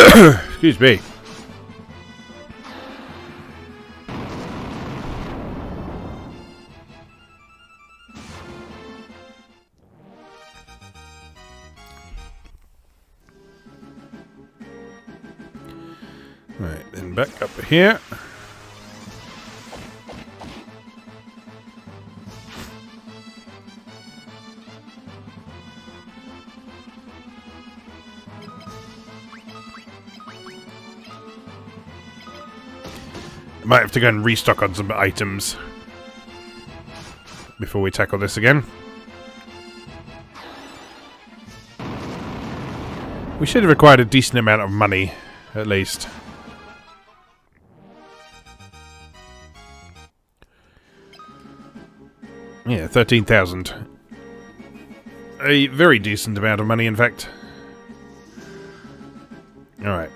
Speaker 1: Excuse me. Right, then back up here. Might have to go and restock on some items before we tackle this again. We should have required a decent amount of money, at least. Yeah, 13,000. A very decent amount of money, in fact. Alright.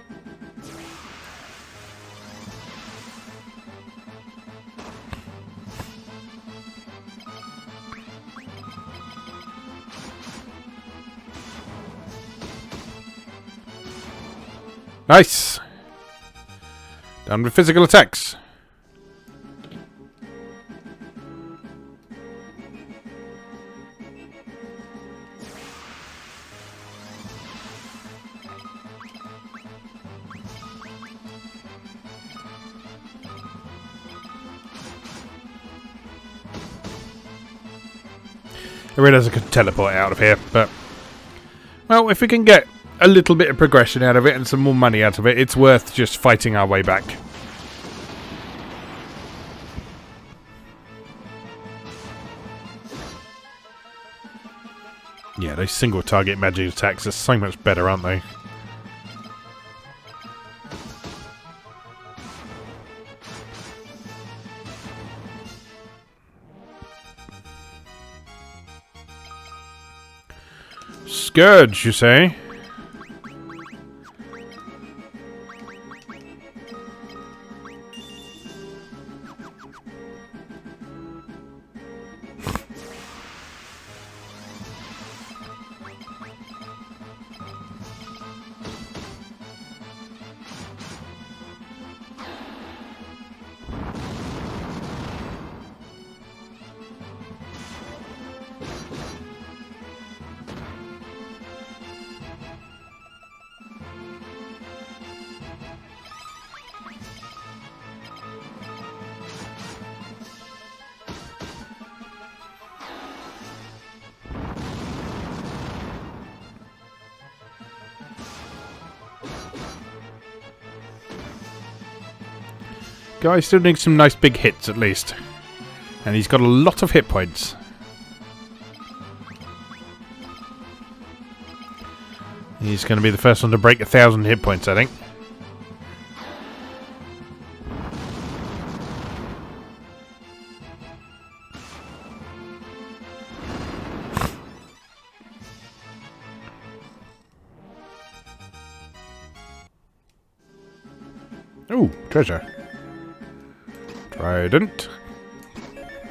Speaker 1: Nice! Done with physical attacks. I realise I could teleport out of here, but... well, if we can get a little bit of progression out of it and some more money out of it, it's worth just fighting our way back. Yeah, those single target magic attacks are so much better, aren't they? Scourge, you say? Guy still needs some nice big hits, at least. And he's got a lot of hit points. He's going to be the first one to break 1,000 hit points, I think. Ooh, treasure. Trident.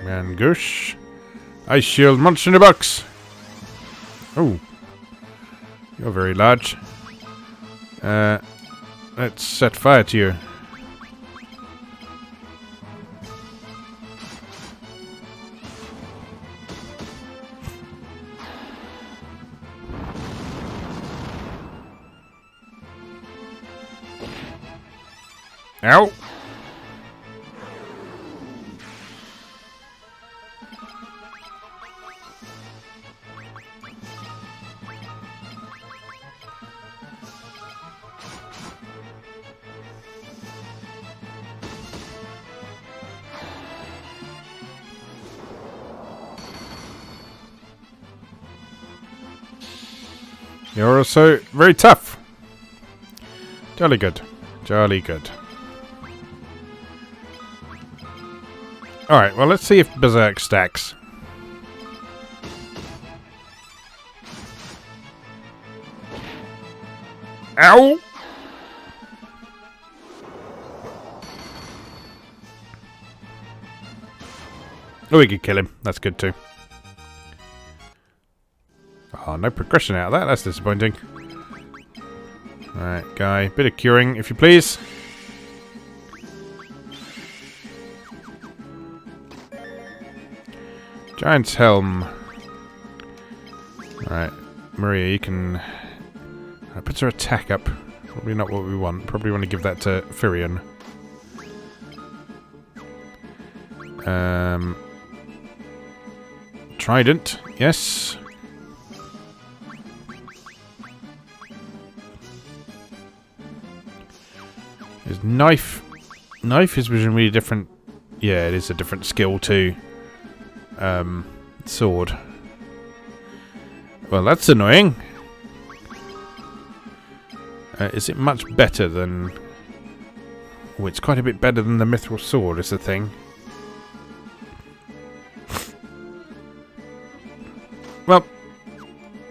Speaker 1: Mangush. Ice shield monster in a box. Oh. You're very large. Let's set fire to you. Ow! You're also very tough. Jolly good. Jolly good. Alright, well, let's see if Berserk stacks. Ow! Oh, we could kill him. That's good too. Oh, no progression out of that. That's disappointing. Alright, guy. Bit of curing, if you please. Giant's Helm. Alright, Maria, you can... That puts her attack up. Probably not what we want. Probably want to give that to Firion. Trident, yes. His knife. Knife is really different. Yeah, it is a different skill to sword. Well, that's annoying. Is it much better than... Oh, it's quite a bit better than the Mithril Sword, is the thing. Well,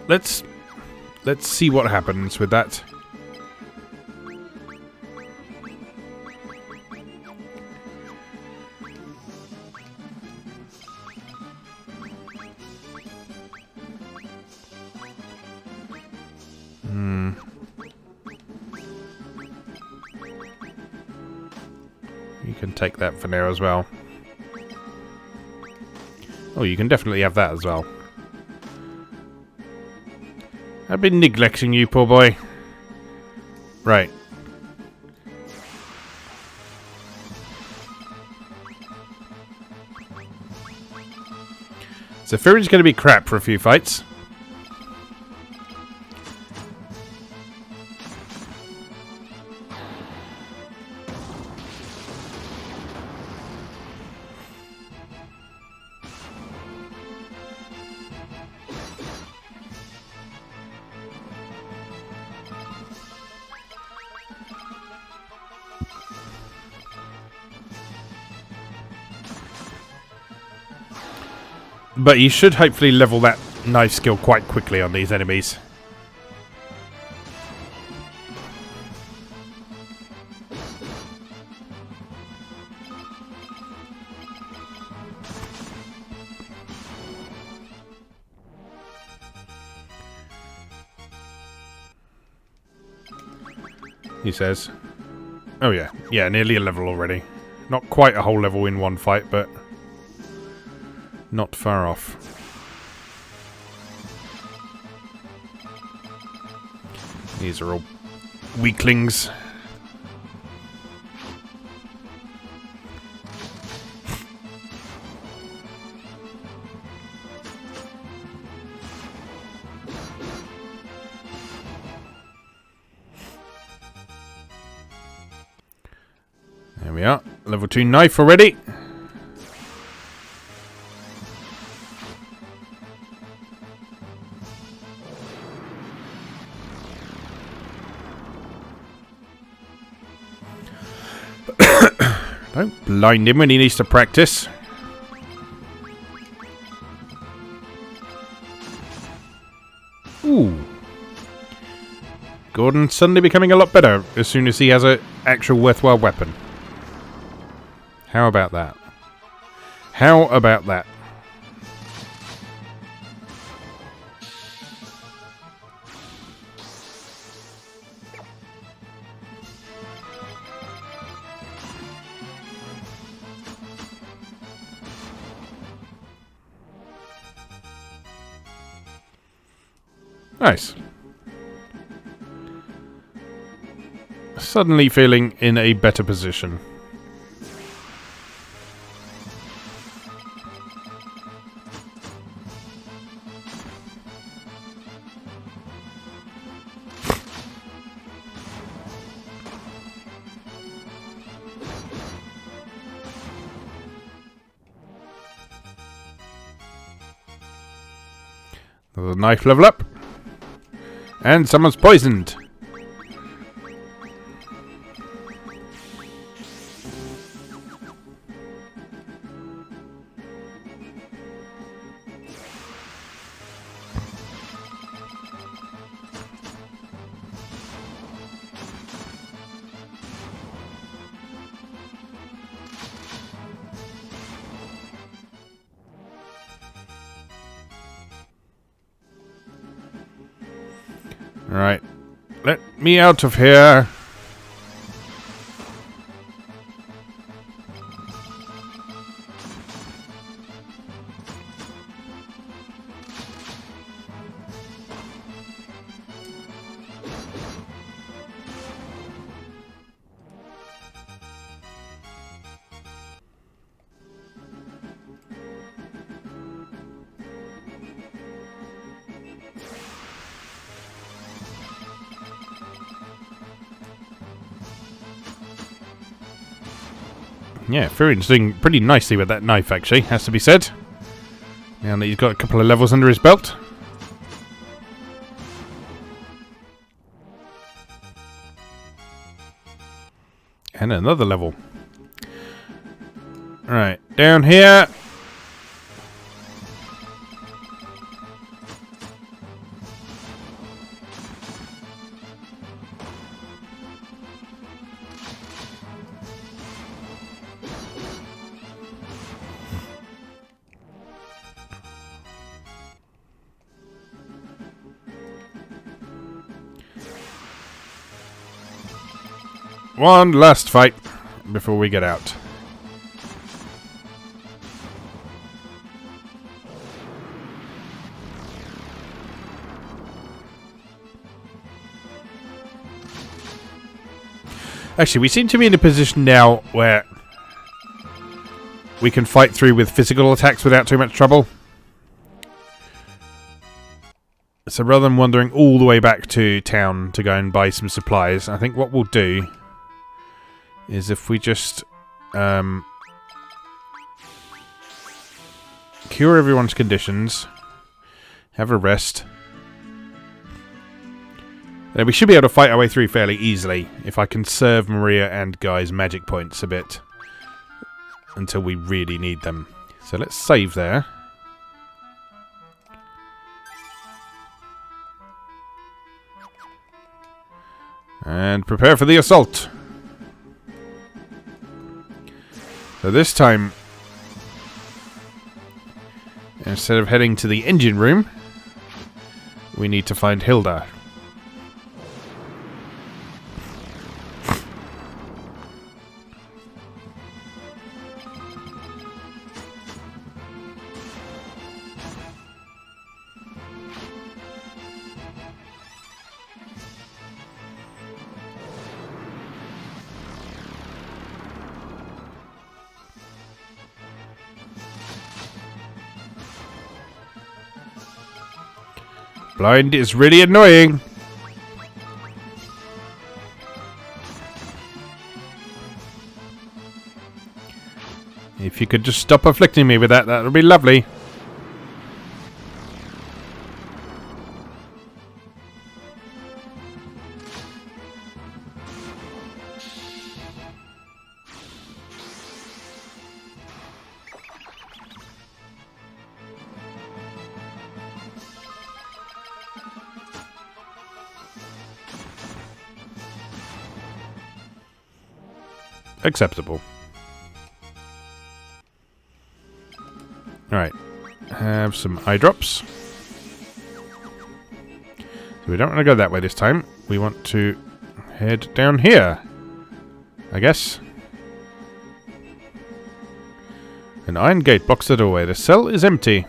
Speaker 1: let's see what happens with that. You can take that for now as well. Oh, you can definitely have that as well. I've been neglecting you, poor boy. Right. So Firion's going to be crap for a few fights. But you should hopefully level that knife skill quite quickly on these enemies. He says. Oh yeah. Yeah, nearly a level already. Not quite a whole level in one fight, but... not far off. These are all weaklings. There we are. Level 2 knife already. Don't blind him when he needs to practice. Ooh. Gordon suddenly becoming a lot better as soon as he has an actual worthwhile weapon. How about that? How about that? Nice. Suddenly feeling in a better position. The knife level up. And someone's poisoned. Alright. me out of here. Yeah, Firion's doing pretty nicely with that knife, actually, has to be said. Now that he's got a couple of levels under his belt. And another level. Right, down here. One last fight before we get out. Actually, we seem to be in a position now where we can fight through with physical attacks without too much trouble. So rather than wandering all the way back to town to go and buy some supplies, I think what we'll do is if we just cure everyone's conditions, have a rest, then we should be able to fight our way through fairly easily if I conserve Maria and Guy's magic points a bit until we really need them. So let's save there. And prepare for the assault. So this time, instead of heading to the engine room, we need to find Hilda. Blind is really annoying. If you could just stop afflicting me with that, that would be lovely. Acceptable. Alright. Have some eye drops. So we don't want to go that way this time. We want to head down here, I guess. An iron gate blocks the doorway. The cell is empty.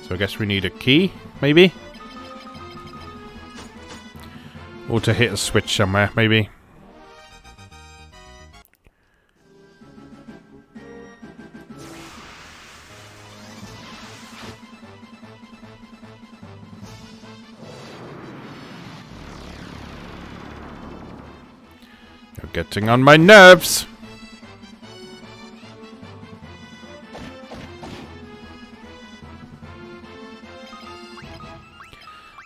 Speaker 1: So I guess we need a key, maybe? Or to hit a switch somewhere, maybe. You're getting on my nerves!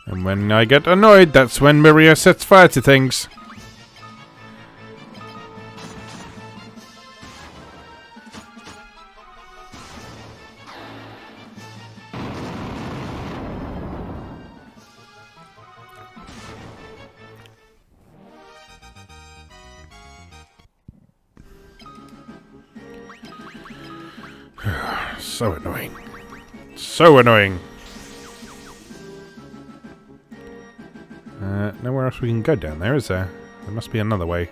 Speaker 1: And when I get annoyed, that's when Maria sets fire to things. So annoying. So annoying. Nowhere else we can go down there, is there? There must be another way.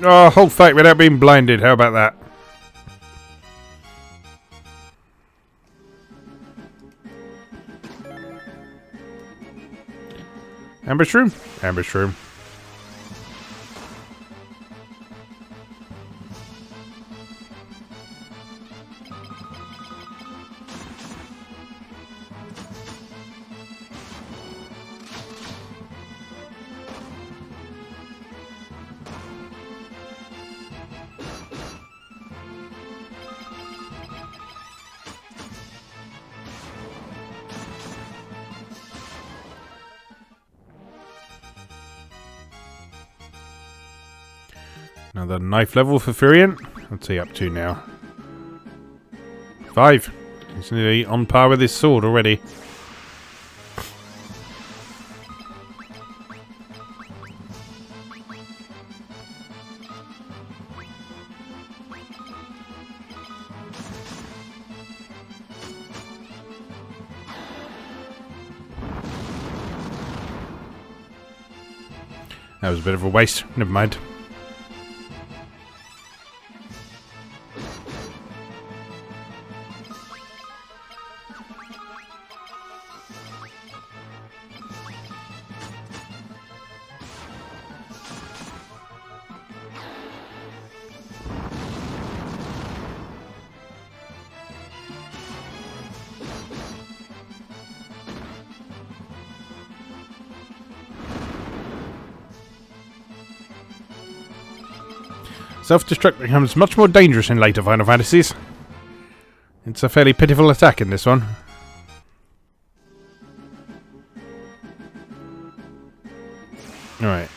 Speaker 1: Oh, hold fight without being blinded. How about that? Ambush room? Ambush room. Another knife level for Firion. What's he up to now? 5. He's nearly on par with his sword already. That was a bit of a waste. Never mind. Self-destruct becomes much more dangerous in later Final Fantasies. It's a fairly pitiful attack in this one. Alright.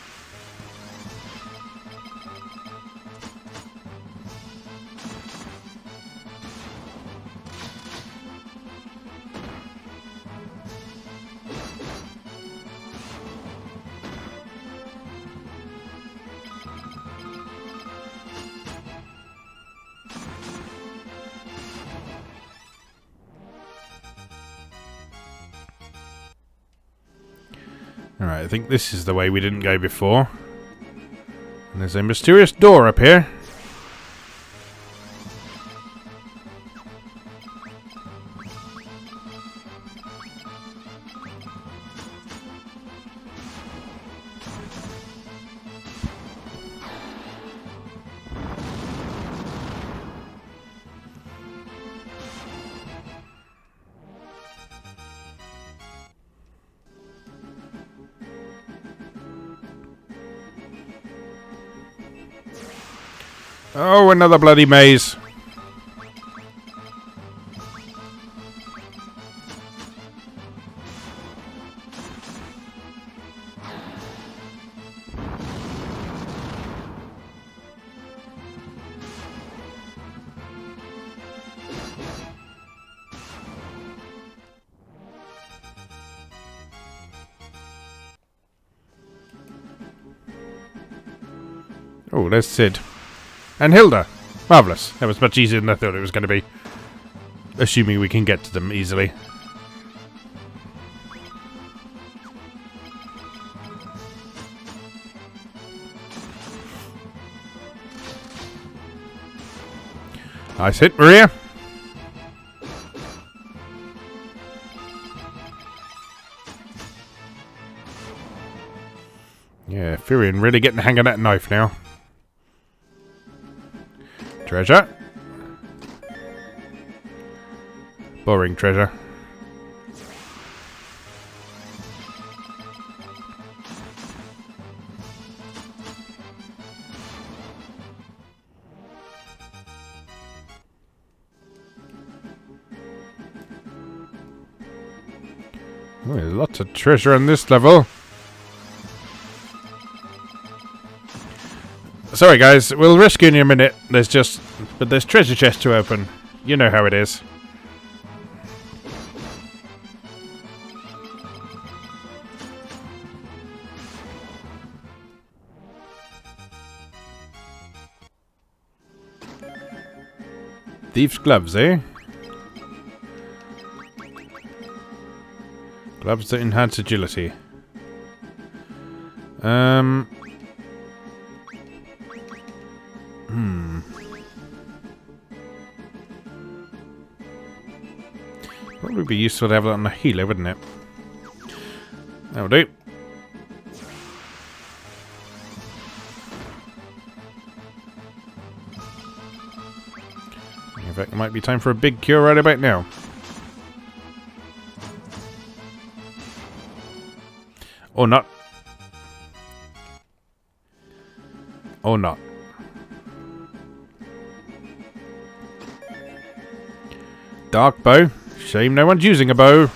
Speaker 1: Alright, I think this is the way we didn't go before. And there's a mysterious door up here. Oh, another bloody maze. Oh, there's Sid. And Hilda. Marvellous. That was much easier than I thought it was going to be. Assuming we can get to them easily. Nice hit, Maria. Yeah, Firion really getting the hang of that knife now. Treasure. Boring treasure. Oh, there's lots of treasure on this level. Sorry guys, we'll rescue in a minute. There's treasure chests to open. You know how it is. Thief's gloves, eh? Gloves that enhance agility. Probably be useful to have that on the healer, wouldn't it? That'll do. In fact, it might be time for a big cure right about now. Or not. Or not. Dark bow. Shame no one's using a bow.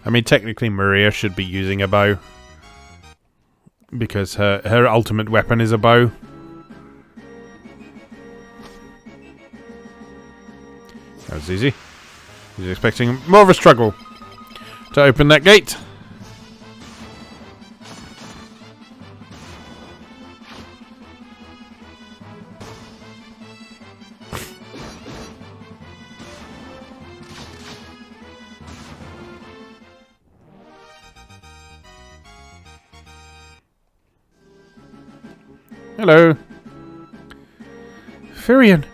Speaker 1: I mean, technically Maria should be using a bow. Because her ultimate weapon is a bow. That was easy. I was expecting more of a struggle to open that gate. Hello. Firion,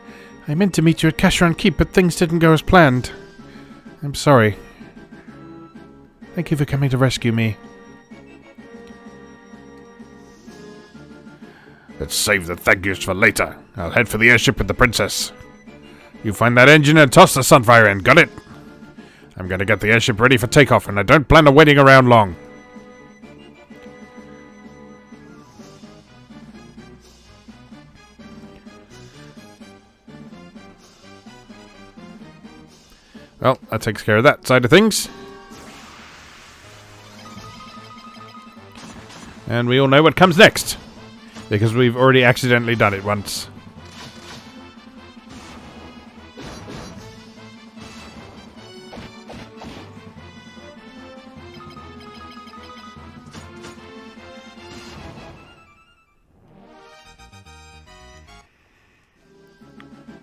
Speaker 1: I meant to meet you at Kashuran Keep, but things didn't go as planned. I'm sorry. Thank you for coming to rescue me.
Speaker 2: Let's save the thank yous for later. I'll head for the airship with the princess. You find that engine and toss the Sunfire in. Got it? I'm going to get the airship ready for takeoff, and I don't plan on waiting around long.
Speaker 1: Well, that takes care of that side of things. And we all know what comes next. Because we've already accidentally done it once.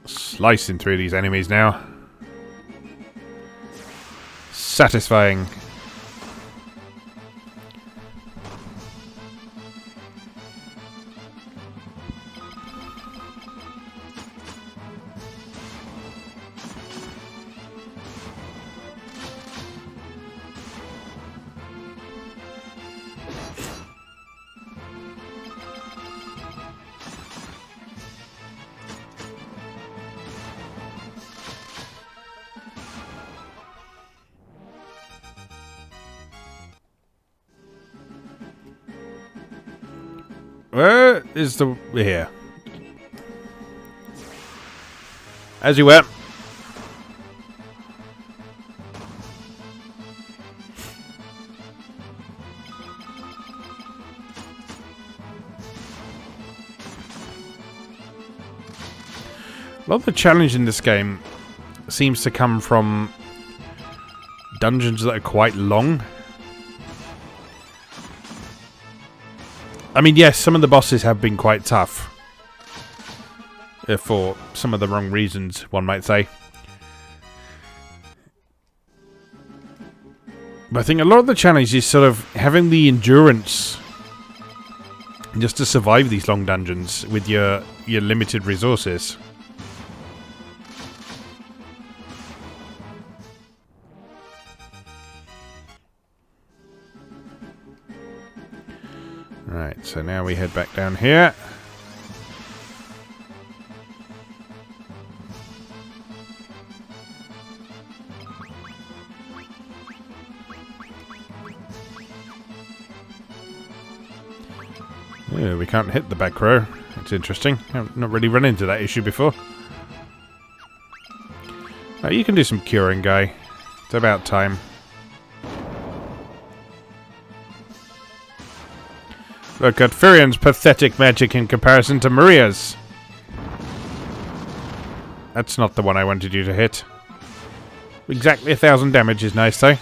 Speaker 1: Slicing through these enemies now. Satisfying. Where is the... here. As you were. A lot of the challenge in this game seems to come from dungeons that are quite long. I mean, yes, some of the bosses have been quite tough. For some of the wrong reasons, one might say. But I think a lot of the challenge is sort of having the endurance just to survive these long dungeons with your limited resources. Right, so now we head back down here. Yeah, we can't hit the back row. That's interesting. I've not really run into that issue before. Oh, you can do some curing, guy. It's about time. Look at Firion's pathetic magic in comparison to Maria's. That's not the one I wanted you to hit. Exactly 1,000 damage is nice, though.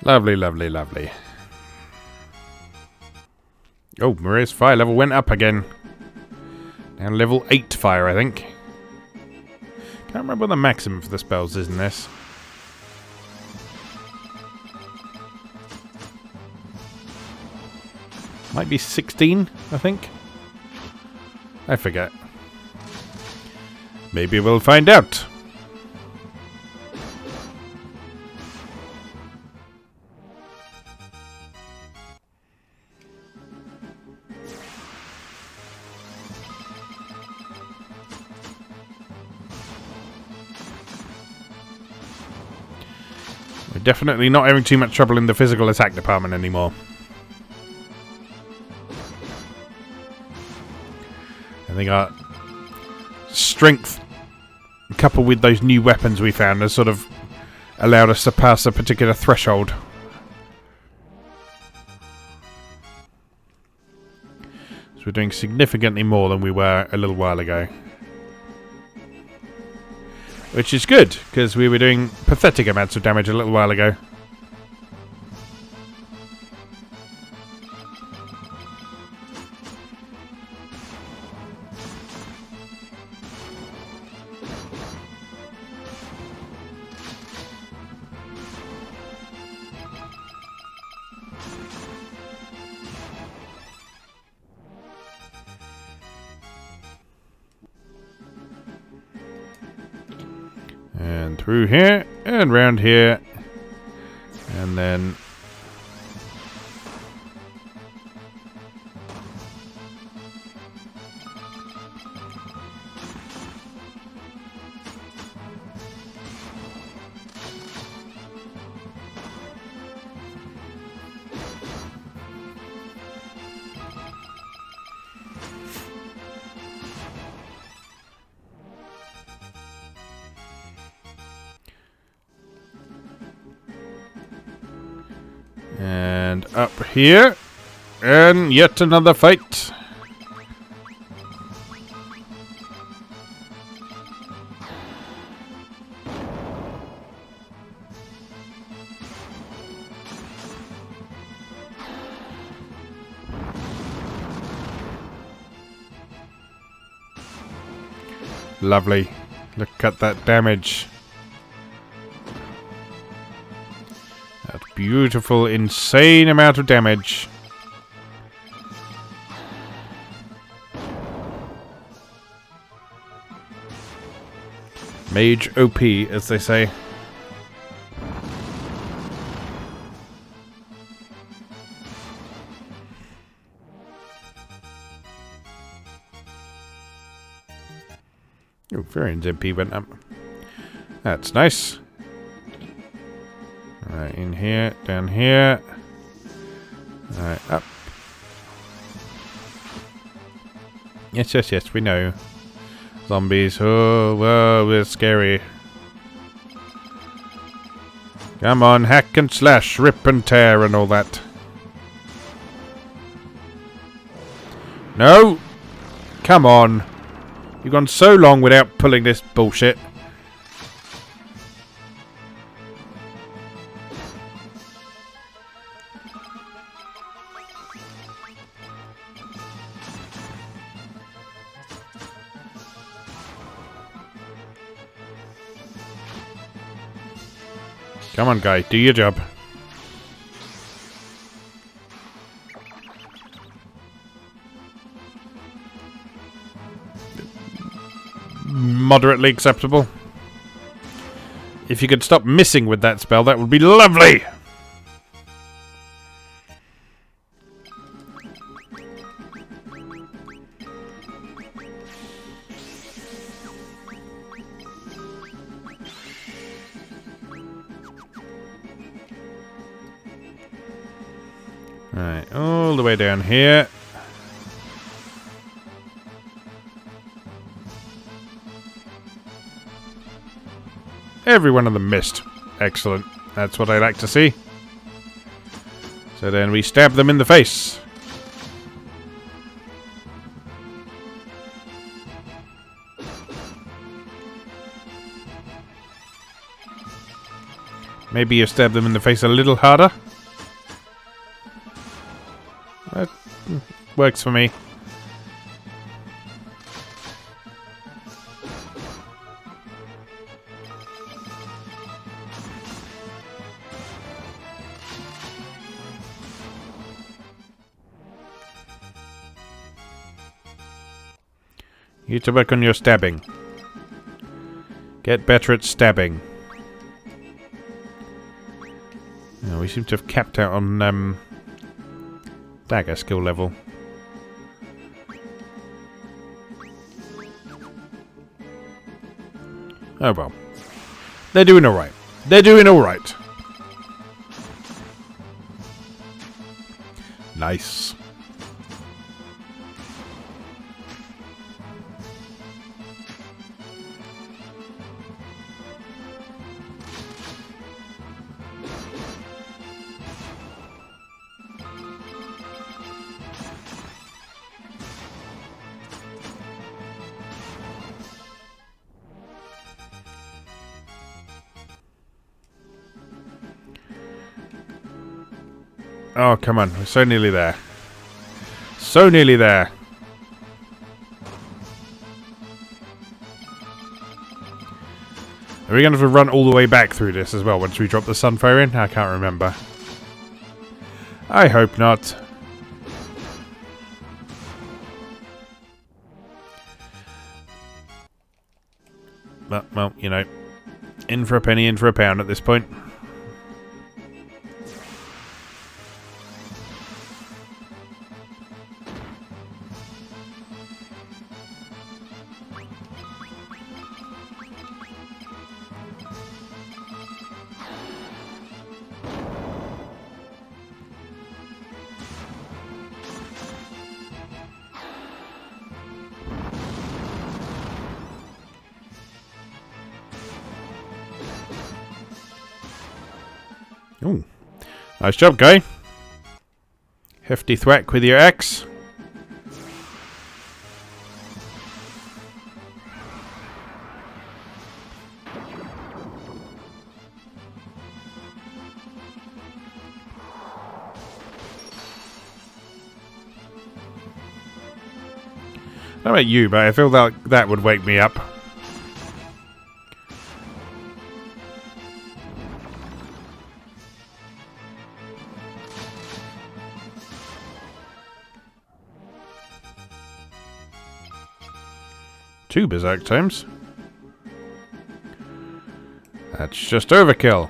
Speaker 1: Lovely, lovely, lovely. Oh, Maria's fire level went up again. Now level 8 fire, I think. Can't remember what the maximum for the spells is in this. Might be 16, I think. I forget. Maybe we'll find out. We're definitely not having too much trouble in the physical attack department anymore. I think our strength, coupled with those new weapons we found, has sort of allowed us to pass a particular threshold. So we're doing significantly more than we were a little while ago. Which is good, because we were doing pathetic amounts of damage a little while ago. And through here, and round here, and then... and up here, and yet another fight. Lovely. Look at that damage. That beautiful, insane amount of damage. Mage OP, as they say. Oh, Firion's MP went up. That's nice. Right, in here, down here. Right, up. Yes, yes, yes, we know. Zombies, oh, whoa, we're scary. Come on, hack and slash, rip and tear and all that. No! Come on. You've gone so long without pulling this bullshit. Come on, guy, do your job. moderately acceptable. If you could stop missing with that spell, that would be lovely! Alright, all the way down here. Every one of them missed. Excellent. That's what I like to see. So then we stab them in the face. Maybe you stab them in the face a little harder. That works for me. You need to work on your stabbing. Get better at stabbing. Oh, we seem to have capped out on dagger skill level. Oh well. They're doing alright. They're doing alright. Nice. Oh, come on. We're so nearly there. So nearly there. Are we going to have to run all the way back through this as well once we drop the Sunfire in? I can't remember. I hope not. But, well, you know. In for a penny, in for a pound at this point. Ooh. Nice job, guy. Hefty thwack with your axe. I don't know about you, but I feel that that would wake me up. Two berserk times. That's just overkill.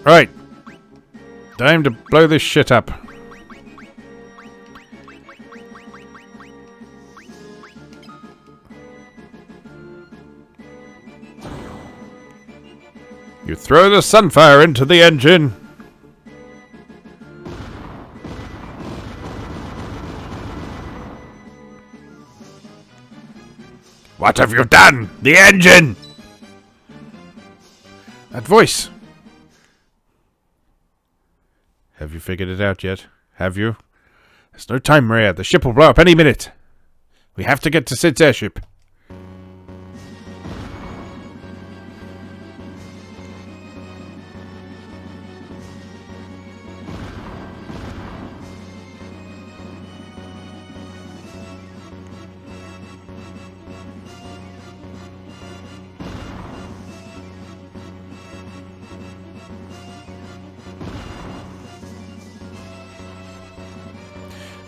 Speaker 1: Right. Time to blow this shit up. You throw the Sunfire into the engine. What have you done? The engine! That voice. Have you figured it out yet? Have you? There's no time, Maria. The ship will blow up any minute. We have to get to Sid's airship.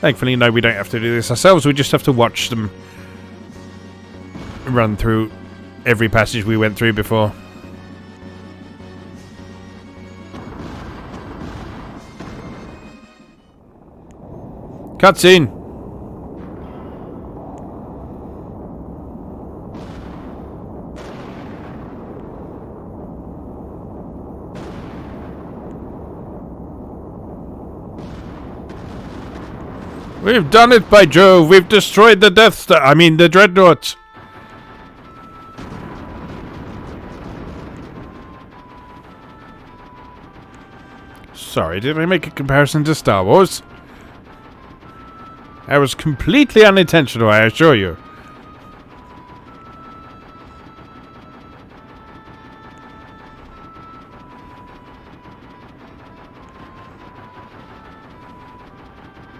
Speaker 1: Thankfully, no, we don't have to do this ourselves. We just have to watch them run through every passage we went through before. Cutscene! We've done it, by Jove! We've destroyed the Death Star! I mean, the Dreadnought! Sorry, did I make a comparison to Star Wars? That was completely unintentional, I assure you.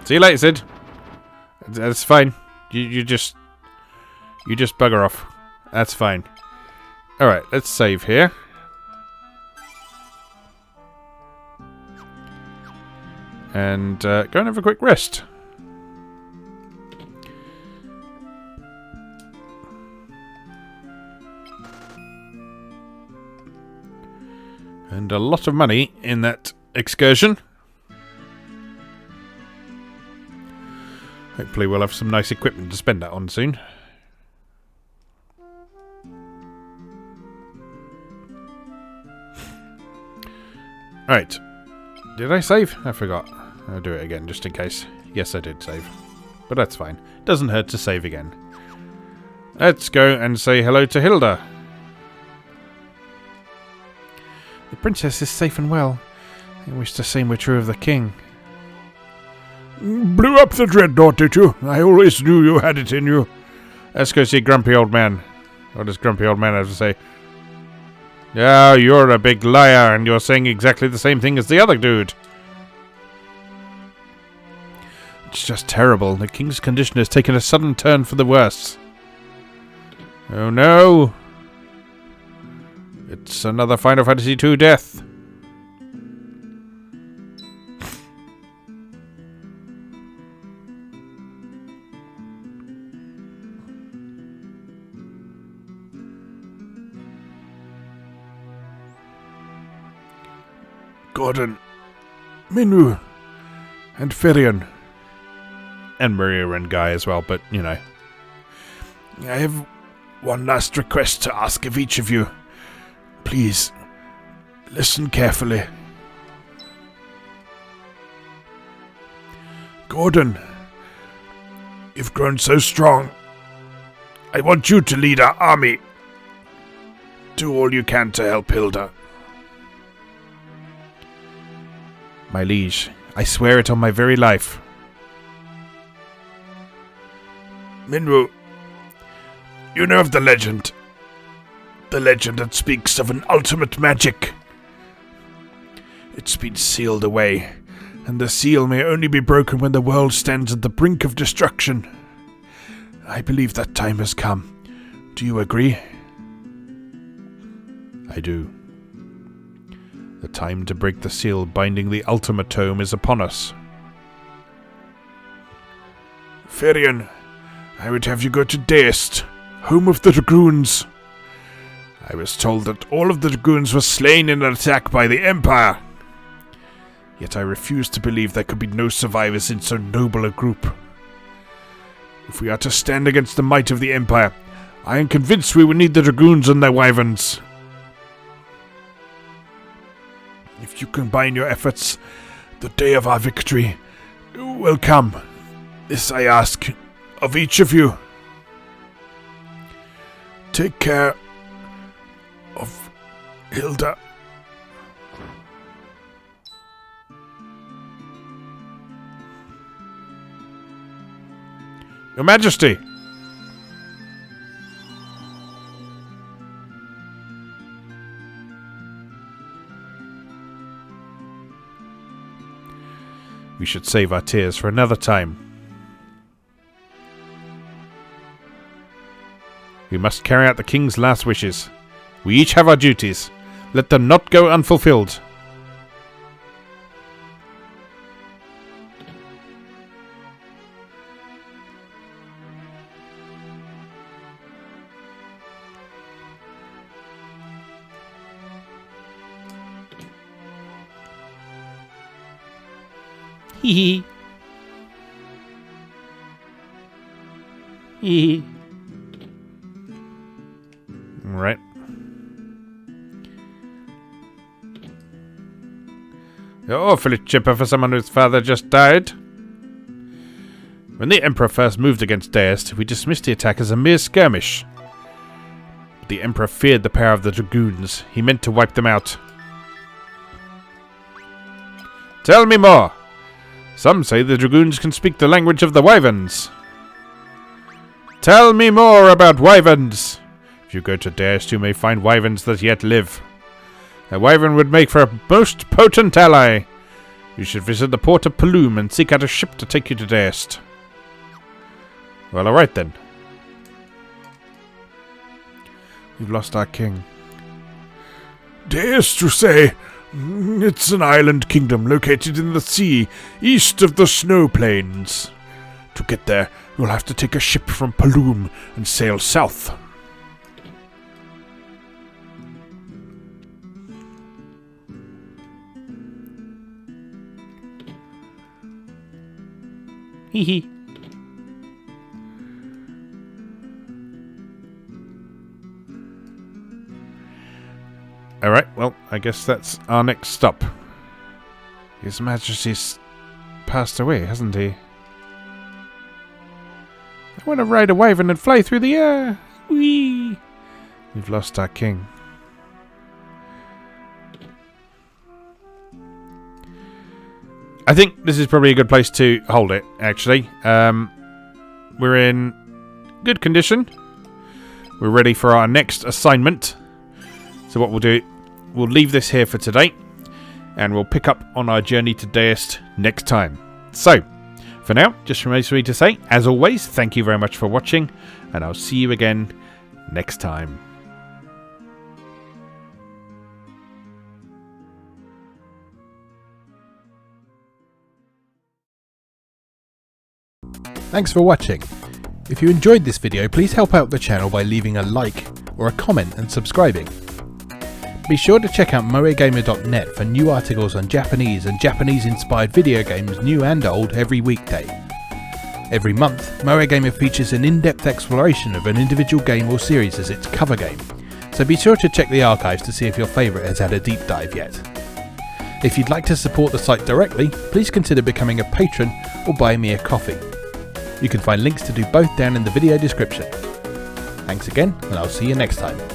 Speaker 1: See you later, Sid. That's fine. You just bugger off. That's fine. Alright, let's save here. And go and have a quick rest. And a lot of money in that excursion. Hopefully we'll have some nice equipment to spend that on soon. Right. Did I save? I forgot. I'll do it again just in case. Yes, I did save. But that's fine. Doesn't hurt to save again. Let's go and say hello to Hilda. The princess is safe and well. I wish the same were true of the king.
Speaker 2: Blew up the Dreadnought, did you? I always knew you had it in you.
Speaker 1: Let's go see Grumpy Old Man. What does Grumpy Old Man have to say? Yeah, you're a big liar, and you're saying exactly the same thing as the other dude. It's just terrible. The king's condition has taken a sudden turn for the worse. Oh no! It's another Final Fantasy II death.
Speaker 2: Gordon, Minwu, and Firion.
Speaker 1: And Maria and Guy as well, but, you know.
Speaker 2: I have one last request to ask of each of you. Please, listen carefully. Gordon, you've grown so strong. I want you to lead our army. Do all you can to help Hilda.
Speaker 1: My liege, I swear it on my very life.
Speaker 2: Minwu, you know of the legend. The legend that speaks of an ultimate magic. It's been sealed away, and the seal may only be broken when the world stands at the brink of destruction. I believe that time has come. Do you agree?
Speaker 1: I do. The time to break the seal binding the Ultimate Tome is upon us.
Speaker 2: Firion, I would have you go to Deist, home of the Dragoons. I was told that all of the Dragoons were slain in an attack by the Empire. Yet I refuse to believe there could be no survivors in so noble a group. If we are to stand against the might of the Empire, I am convinced we will need the Dragoons and their wyverns. If you combine your efforts, the day of our victory will come. This I ask of each of you. Take care of Hilda.
Speaker 1: Your Majesty! We should save our tears for another time. We must carry out the king's last wishes. We each have our duties. Let them not go unfulfilled. Hee hee. Right. You're awfully chipper for someone whose father just died. When the Emperor first moved against Deist, we dismissed the attack as a mere skirmish. But the Emperor feared the power of the dragoons. He meant to wipe them out. Tell me more. Some say the dragoons can speak the language of the wyverns. Tell me more about wyverns. If you go to Deist, you may find wyverns that yet live. A wyvern would make for a most potent ally. You should visit the port of Paloom and seek out a ship to take you to Deist. Well, alright then. We've lost our king.
Speaker 2: Deist, you say? It's an island kingdom located in the sea, east of the snow plains. To get there, you'll have to take a ship from Paloom and sail south.
Speaker 1: Hee hee. Alright, well, I guess that's our next stop. His Majesty's passed away, hasn't he? I want to ride a wyvern and fly through the air. Whee! We've lost our king. I think this is probably a good place to hold it, actually. We're in good condition. We're ready for our next assignment. So what we'll do, we'll leave this here for today. And we'll pick up on our journey to Deist next time. So, for now, just remains for me to say, as always, thank you very much for watching. And I'll see you again next time.
Speaker 3: Thanks for watching. If you enjoyed this video, please help out the channel by leaving a like or a comment and subscribing. Be sure to check out moegamer.net for new articles on Japanese and Japanese-inspired video games, new and old, every weekday. Every month, Moegamer features an in-depth exploration of an individual game or series as its cover game, so be sure to check the archives to see if your favourite has had a deep dive yet. If you'd like to support the site directly, please consider becoming a patron or buy me a coffee. You can find links to do both down in the video description. Thanks again, and I'll see you next time.